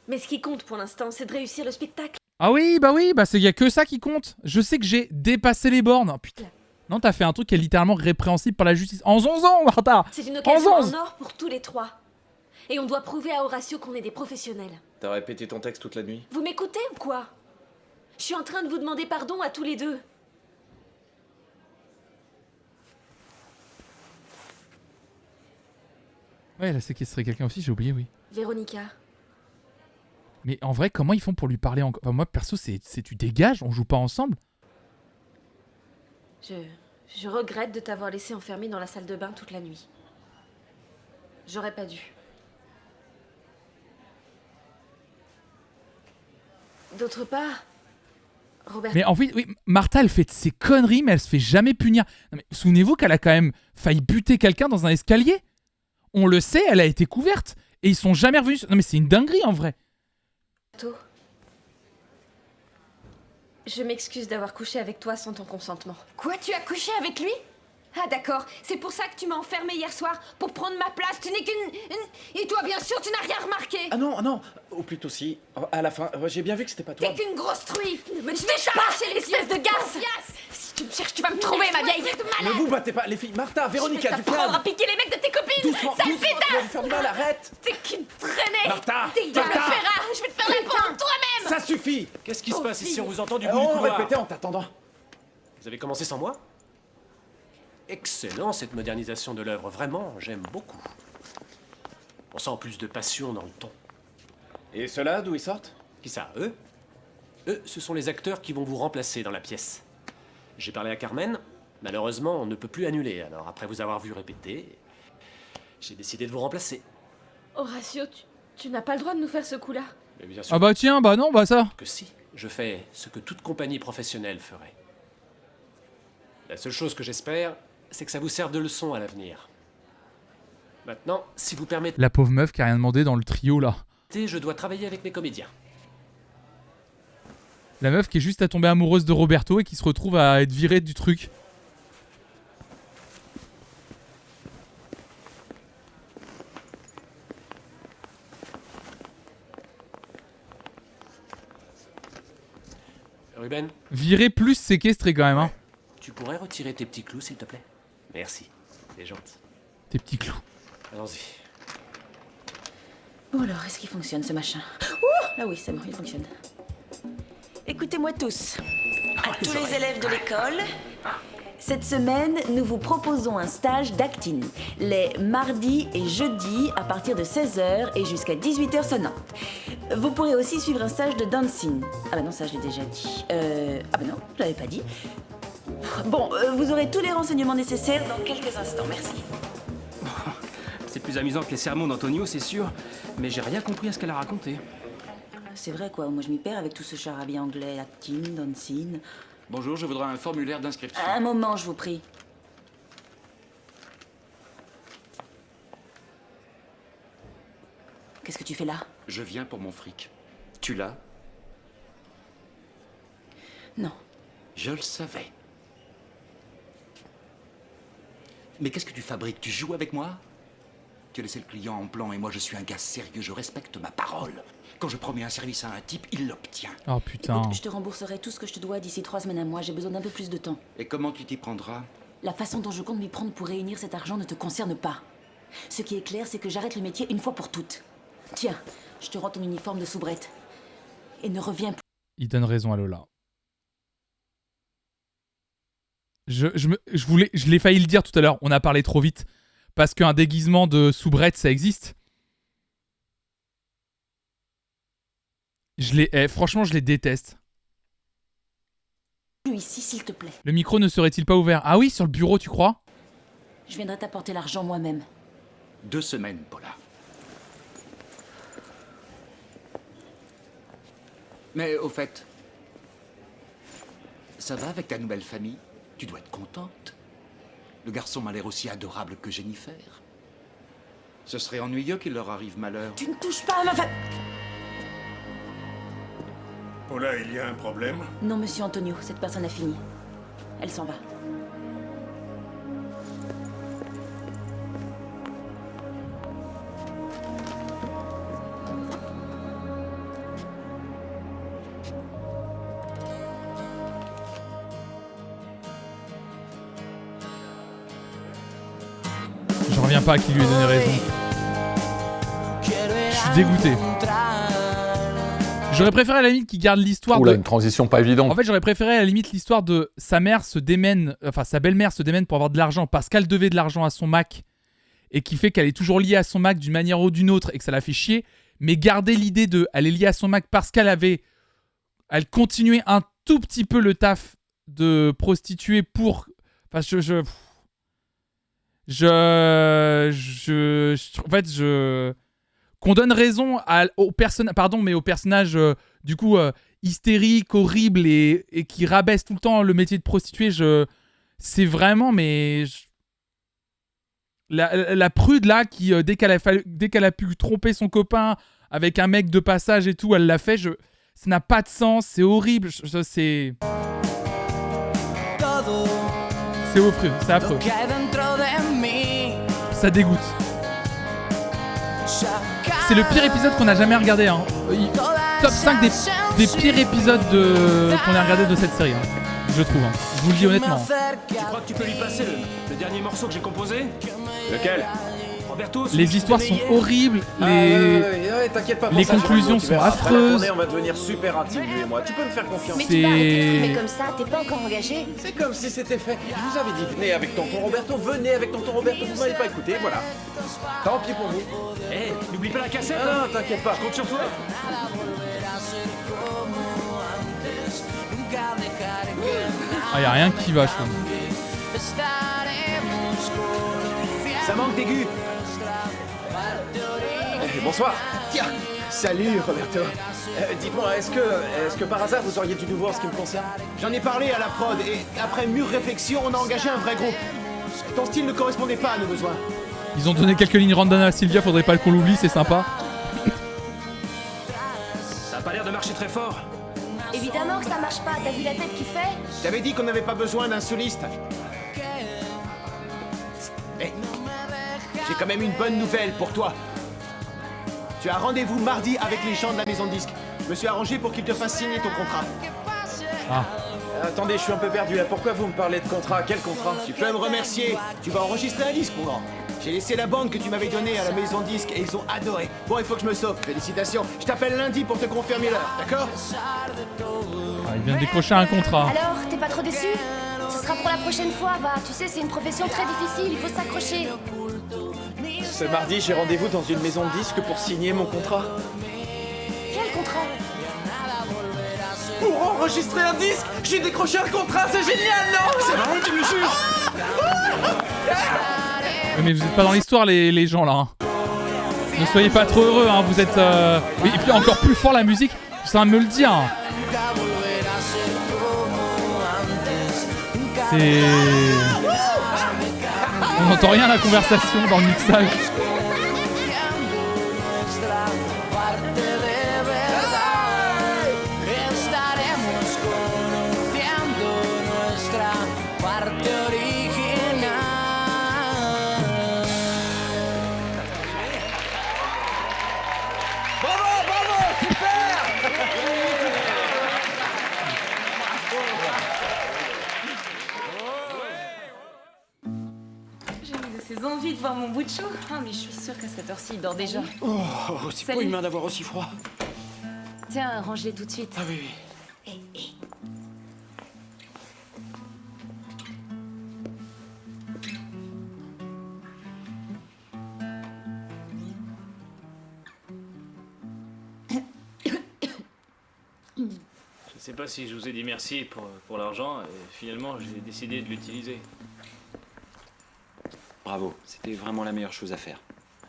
Mais ce qui compte pour l'instant, c'est de réussir le spectacle. Ah oui, bah c'est y a que ça qui compte. Je sais que j'ai dépassé les bornes. Oh, putain. Non, t'as fait un truc qui est littéralement répréhensible par la justice. En zonzon, Martha. C'est une occasion En zonze. en or pour tous les trois. Et on doit prouver à Horatio qu'on est des professionnels. T'as répété ton texte toute la nuit? Vous m'écoutez ou quoi? Je suis en train de vous demander pardon à tous les deux. Ouais, elle a séquestré quelqu'un aussi, j'ai oublié, oui. Véronica. Mais en vrai, comment ils font pour lui parler encore? Enfin, moi, perso, c'est tu dégages, on joue pas ensemble. Je regrette de t'avoir laissé enfermée dans la salle de bain toute la nuit. J'aurais pas dû. D'autre part, Robert... Mais en fait, oui, Martha, elle fait de ses conneries, mais elle se fait jamais punir. Non, mais souvenez-vous qu'elle a quand même failli buter quelqu'un dans un escalier. On le sait, elle a été couverte. Et ils sont jamais revenus. Non, mais c'est une dinguerie, en vrai. Je m'excuse d'avoir couché avec toi sans ton consentement. Quoi, tu as couché avec lui? Ah d'accord, c'est pour ça que tu m'as enfermée hier soir, pour prendre ma place, tu n'es qu'une... Et toi bien sûr, tu n'as rien remarqué. Ah non, non, ou plutôt si, à la fin, j'ai bien vu que c'était pas toi. T'es qu'une grosse truie. Je vais t'arracher l'espèce de gaz. Si tu me cherches, tu vas me trouver, ma vieille. Ne vous battez pas, les filles. Martha, Véronica, du calme. Tu à piquer les mecs de tes copines. Doucement, Sale doucement, tu vas pétasse. lui faire du mal, arrête. T'es qu'une traînée. Martha, Dégage, Martha. Ferra, je vais te faire répondre toi-même. Ça suffit. Qu'est-ce qui se passe ici? On vous entend du bruit du On couloir. répétait en t'attendant. Vous avez commencé sans moi? Excellent, cette modernisation de l'œuvre. Vraiment, j'aime beaucoup. On sent plus de passion dans le ton. Et ceux-là, d'où ils sortent? Qui ça, eux? Eux, ce sont les acteurs qui vont vous remplacer dans la pièce. J'ai parlé à Carmen. Malheureusement, on ne peut plus annuler. Alors, après vous avoir vu répéter, j'ai décidé de vous remplacer. Horatio, tu n'as pas le droit de nous faire ce coup-là. Mais bien sûr Ah bah tiens, bah non, bah ça. que si. Je fais ce que toute compagnie professionnelle ferait. La seule chose que j'espère, c'est que ça vous serve de leçon à l'avenir. Maintenant, si vous permettez, La pauvre meuf qui a rien demandé dans le trio, là. je dois travailler avec mes comédiens. La meuf qui est juste à tomber amoureuse de Roberto et qui se retrouve à être virée du truc. Ruben, Virée plus séquestrée quand même, hein. tu pourrais retirer tes petits clous, s'il te plaît? Merci, c'est gentil. Tes petits clous. Allons-y. Bon alors, est-ce qu'il fonctionne ce machin? Ouh, là oui, c'est bon, il fonctionne. Écoutez-moi tous, à tous les élèves de l'école, cette semaine, nous vous proposons un stage d'acting, les mardis et jeudis à partir de 16h et jusqu'à 18h sonnant. Vous pourrez aussi suivre un stage de dancing. Ah bah non, ça je l'ai déjà dit. Ah bah non, je l'avais pas dit. Bon, vous aurez tous les renseignements nécessaires dans quelques instants, merci. C'est plus amusant que les sermons d'Antonio, c'est sûr, mais j'ai rien compris à ce qu'elle a raconté. C'est vrai quoi, moi je m'y perds avec tout ce charabia anglais, acting, dancing... Bonjour, je voudrais un formulaire d'inscription. Un moment, je vous prie. Qu'est-ce que tu fais là? Je viens pour mon fric. Tu l'as? Non. Je le savais. Mais qu'est-ce que tu fabriques? Tu joues avec moi? Tu as laissé le client en plan et moi je suis un gars sérieux, je respecte ma parole. Quand je promets un service à un type, il l'obtient. Oh putain. Écoute, je te rembourserai tout ce que je te dois d'ici 3 semaines à moi. J'ai besoin d'un peu plus de temps. Et comment tu t'y prendras? La façon dont je compte m'y prendre pour réunir cet argent ne te concerne pas. Ce qui est clair, c'est que j'arrête le métier une fois pour toutes. Tiens, je te rends ton uniforme de soubrette. Et ne reviens plus. Il donne raison à Lola. Je l'ai failli le dire tout à l'heure, on a parlé trop vite. Parce qu'un déguisement de soubrette, ça existe. Franchement, je les déteste. Ici, s'il te plaît. Le micro ne serait-il pas ouvert? Ah oui, sur le bureau, tu crois? Je viendrai t'apporter l'argent moi-même. 2 semaines, Paula. Mais au fait, ça va avec ta nouvelle famille? Tu dois être contente. Le garçon m'a l'air aussi adorable que Jennifer. Ce serait ennuyeux qu'il leur arrive malheur. Tu ne touches pas à ma femme. Paula, il y a un problème? Non, monsieur Antonio, cette personne a fini. Elle s'en va. reviens pas qu'il lui ait donné raison. Je suis dégoûté. J'aurais préféré à la limite qu'il garde l'histoire Oula, de... une transition pas évidente. En fait, j'aurais préféré à la limite l'histoire de sa mère se démène, enfin sa belle-mère se démène pour avoir de l'argent parce qu'elle devait de l'argent à son Mac et qui fait qu'elle est toujours liée à son Mac d'une manière ou d'une autre et que ça la fait chier. Mais garder l'idée de elle est liée à son Mac parce elle continuait un tout petit peu le taf de prostituée pour... Enfin, en fait, qu'on donne raison au personnage du coup hystérique, horrible et qui rabaisse tout le temps le métier de prostituée. C'est vraiment la prude là qui dès qu'elle a pu tromper son copain avec un mec de passage et tout, elle l'a fait. Ça n'a pas de sens, c'est horrible. C'est affreux, c'est affreux. Ça dégoûte. C'est le pire épisode qu'on a jamais regardé. Hein. Top 5 des pires épisodes qu'on a regardé de cette série. Hein. Je trouve. Hein. Je vous le dis honnêtement. Tu crois que tu peux lui passer le dernier morceau que j'ai composé? Lequel? Roberto. Les histoires sont horribles. T'inquiète pas. Les conclusions sont affreuses. On va devenir super intimes, lui et moi. Tu peux me faire confiance. Mais tu vas arrêter de filmer comme ça, t'es pas encore engagé. C'est comme si c'était fait. Je vous avais dit, venez avec tonton Roberto, vous m'avez pas écouté, voilà. Tant pis pour vous. Eh, n'oublie pas la cassette. Non, t'inquiète pas. Je compte sur toi. Ah, y a rien qui va, je trouve. Ça manque d'aigu. Bonsoir. Tiens, salut Roberto. Dites-moi, est-ce que par hasard vous auriez du nouveau en ce qui me concerne? J'en ai parlé à la prod et après mûre réflexion, on a engagé un vrai groupe. Ton style ne correspondait pas à nos besoins. Ils ont donné quelques lignes random à Sylvia, faudrait pas qu'on l'oublie, c'est sympa. Ça a pas l'air de marcher très fort. Évidemment que ça marche pas, t'as vu la tête qu'il fait? Je t'avais dit qu'on n'avait pas besoin d'un soliste. Hey, j'ai quand même une bonne nouvelle pour toi. Tu as rendez-vous mardi avec les gens de la maison de disques. Je me suis arrangé pour qu'ils te fassent signer ton contrat. Ah. Attendez, je suis un peu perdu là. Pourquoi vous me parlez de contrat? Quel contrat? Tu peux me remercier. Tu vas enregistrer un disque, mon grand. J'ai laissé la bande que tu m'avais donnée à la maison de disques et ils ont adoré. Bon, il faut que je me sauve. Félicitations. Je t'appelle lundi pour te confirmer l'heure, d'accord? Ah, il vient de décrocher un contrat. Alors, t'es pas trop déçu? Ce sera pour la prochaine fois, va. Tu sais, c'est une profession très difficile, il faut s'accrocher. Ce mardi, j'ai rendez-vous dans une maison de disques pour signer mon contrat. Quel contrat? Pour enregistrer un disque, j'ai décroché un contrat, c'est génial, non? C'est vrai, tu me jures? Mais vous êtes pas dans l'histoire, les gens là. Hein. Ne soyez pas trop heureux, hein. Vous êtes. Et puis encore plus fort la musique, ça va me le dire. C'est. On n'entend rien à la conversation dans le mixage. Ces envies de voir mon bout de chou. Ah, mais je suis sûre qu'à cette heure-ci, il dort déjà. Oh, c'est pas humain d'avoir aussi froid. Tiens, range-les tout de suite. Ah oui, oui. Je sais pas si je vous ai dit merci pour l'argent, et finalement j'ai décidé de l'utiliser. Bravo, c'était vraiment la meilleure chose à faire.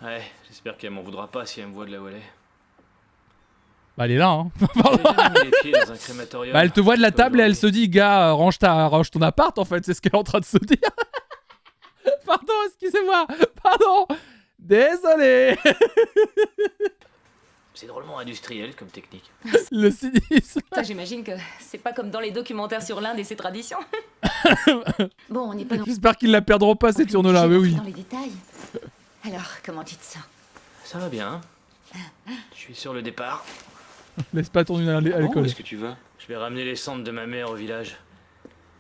Ouais, j'espère qu'elle m'en voudra pas si elle me voit de là où elle est. Bah elle est là, hein. Les pieds dans un crématorium. Bah elle te voit de la table et elle se dit, gars, range ton appart en fait, c'est ce qu'elle est en train de se dire. Pardon, excusez-moi, pardon, désolé. C'est drôlement industriel comme technique. Le cynisme. J'imagine que c'est pas comme dans les documentaires sur l'Inde et ses traditions. Bon, on n'est pas dans... J'espère qu'ils la perdront pas cette urne-là, mais oui. dans les détails. Alors, comment tu te sens? Ça va bien. Je suis sur le départ. Laisse pas ton une à l'école. Où est-ce que tu vas? Je vais ramener les cendres de ma mère au village.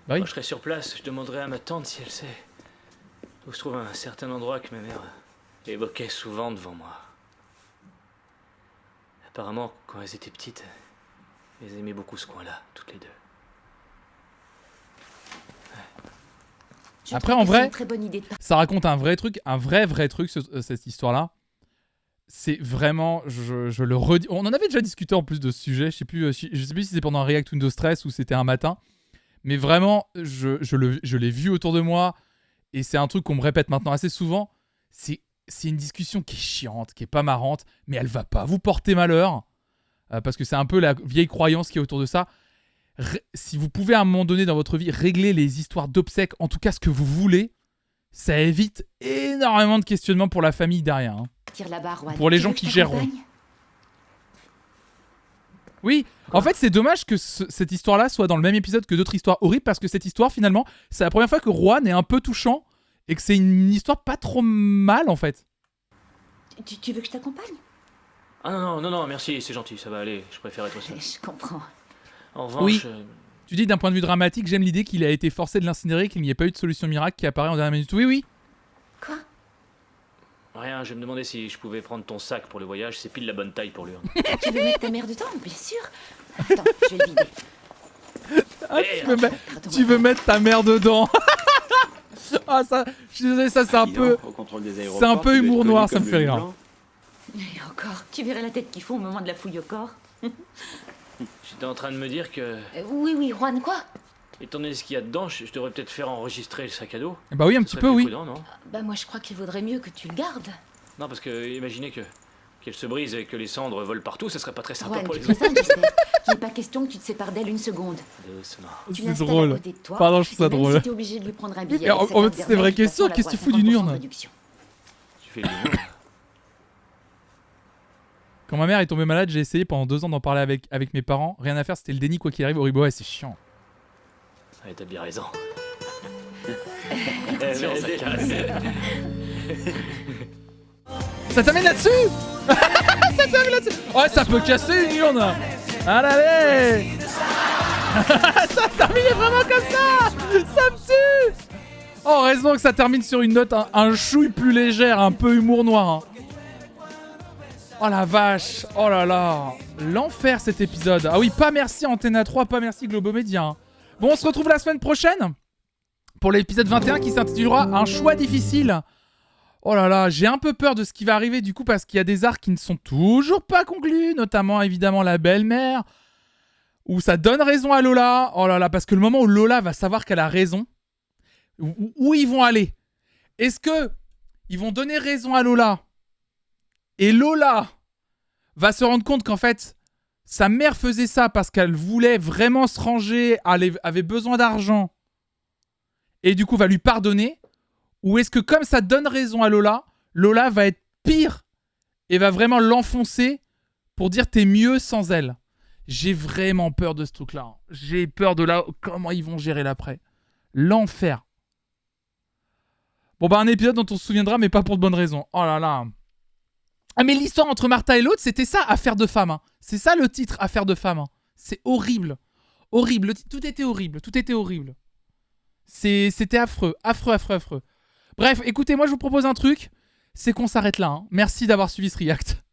Bah oui. Quand je serai sur place, je demanderai à ma tante si elle sait. où se trouve un certain endroit que ma mère évoquait souvent devant moi. Apparemment, quand elles étaient petites, elles aimaient beaucoup ce coin-là, toutes les deux. Après, en vrai, très bonne idée de ça raconte un vrai truc, un vrai truc, cette histoire-là. C'est vraiment, je le redis. On en avait déjà discuté en plus de ce sujet. Je sais plus si c'était pendant un React Windows Stress ou c'était un matin. Mais vraiment, je l'ai vu autour de moi. Et c'est un truc qu'on me répète maintenant assez souvent. C'est une discussion qui est chiante, qui est pas marrante, mais elle va pas vous porter malheur. Parce que c'est un peu la vieille croyance qui est autour de ça. Si vous pouvez à un moment donné dans votre vie régler les histoires d'obsèques, en tout cas ce que vous voulez, ça évite énormément de questionnements pour la famille derrière. Hein. Tire la barre, Juan. Pour les gens qui gèreront. Oui, en fait c'est dommage que cette histoire-là soit dans le même épisode que d'autres histoires horribles, parce que cette histoire finalement, c'est la première fois que Juan est un peu touchant et que c'est une histoire pas trop mal en fait. Tu veux que je t'accompagne? Ah non, merci, c'est gentil, ça va aller, je préfère être seul. Je comprends. En revanche... Oui, tu dis d'un point de vue dramatique, j'aime l'idée qu'il a été forcé de l'incinérer, qu'il n'y ait pas eu de solution miracle qui apparaît en dernière minute. Oui. Quoi? Rien, je me demandais si je pouvais prendre ton sac pour le voyage, c'est pile la bonne taille pour l'urne. Tu veux mettre ta mère dedans? Bien sûr. Attends, je vais le vider. Ah, tu veux mettre ta mère dedans. Ah ça, je suis désolé, ça c'est un peu... C'est un peu humour noir, ça me fait rire. Et encore, tu verrais la tête qu'ils font au moment de la fouille au corps. J'étais en train de me dire que... Oui, Juan, quoi? Étant donné ce qu'il y a dedans, je devrais peut-être faire enregistrer le sac à dos. Bah oui, un petit peu, oui. Prudent, non? Bah moi je crois qu'il vaudrait mieux que tu le gardes. Non, parce que imaginez qu'elle se brise et que les cendres volent partout, ça serait pas très sympa Juan, pour tu les fais autres. ça, j'espère. Il n'est pas question que tu te sépares d'elle une seconde. Doucement. Tu C'est l'installes drôle. à côté de toi. Pardon, je trouve ça et même drôle. si t'es obligé de lui prendre un billet. Mais en fait, c'est des vraies questions. Qu'est-ce que tu fous d'une urne? Tu fais l'humour. Quand ma mère est tombée malade, j'ai essayé pendant 2 ans d'en parler avec mes parents. Rien à faire, c'était le déni quoi qu'il arrive. Horrible, ouais, c'est chiant. Ouais, t'as bien raison. Attention, ça casse. Ça termine là-dessus. Ça termine là-dessus. Oh, ça peut casser une urne. Allez. Ça termine vraiment comme ça. Ça me tue. Oh, heureusement que ça termine sur une note un chouille plus légère, un peu humour noir. Hein. Oh la vache. Oh là là. L'enfer cet épisode. Ah oui, pas merci Antenne 3, pas merci Globomédia. Hein. Bon, on se retrouve la semaine prochaine pour l'épisode 21 qui s'intitulera Un choix difficile. Oh là là, j'ai un peu peur de ce qui va arriver du coup parce qu'il y a des arcs qui ne sont toujours pas conclus, notamment évidemment la belle-mère, où ça donne raison à Lola. Oh là là, parce que le moment où Lola va savoir qu'elle a raison, où ils vont aller? Est-ce que ils vont donner raison à Lola et Lola va se rendre compte qu'en fait, sa mère faisait ça parce qu'elle voulait vraiment se ranger, avait besoin d'argent, et du coup va lui pardonner? Ou est-ce que comme ça donne raison à Lola, Lola va être pire et va vraiment l'enfoncer pour dire t'es mieux sans elle? J'ai vraiment peur de ce truc-là. J'ai peur de là comment ils vont gérer l'après. L'enfer. Bon bah un épisode dont on se souviendra mais pas pour de bonnes raisons. Oh là là. Ah mais l'histoire entre Martha et l'autre, c'était ça, Affaire de femme. Hein. C'est ça le titre, Affaire de femme. Hein. C'est horrible. Horrible. Tout était horrible. Tout était horrible. C'était affreux. Affreux. Bref, écoutez, moi je vous propose un truc. C'est qu'on s'arrête là. Hein. Merci d'avoir suivi ce react.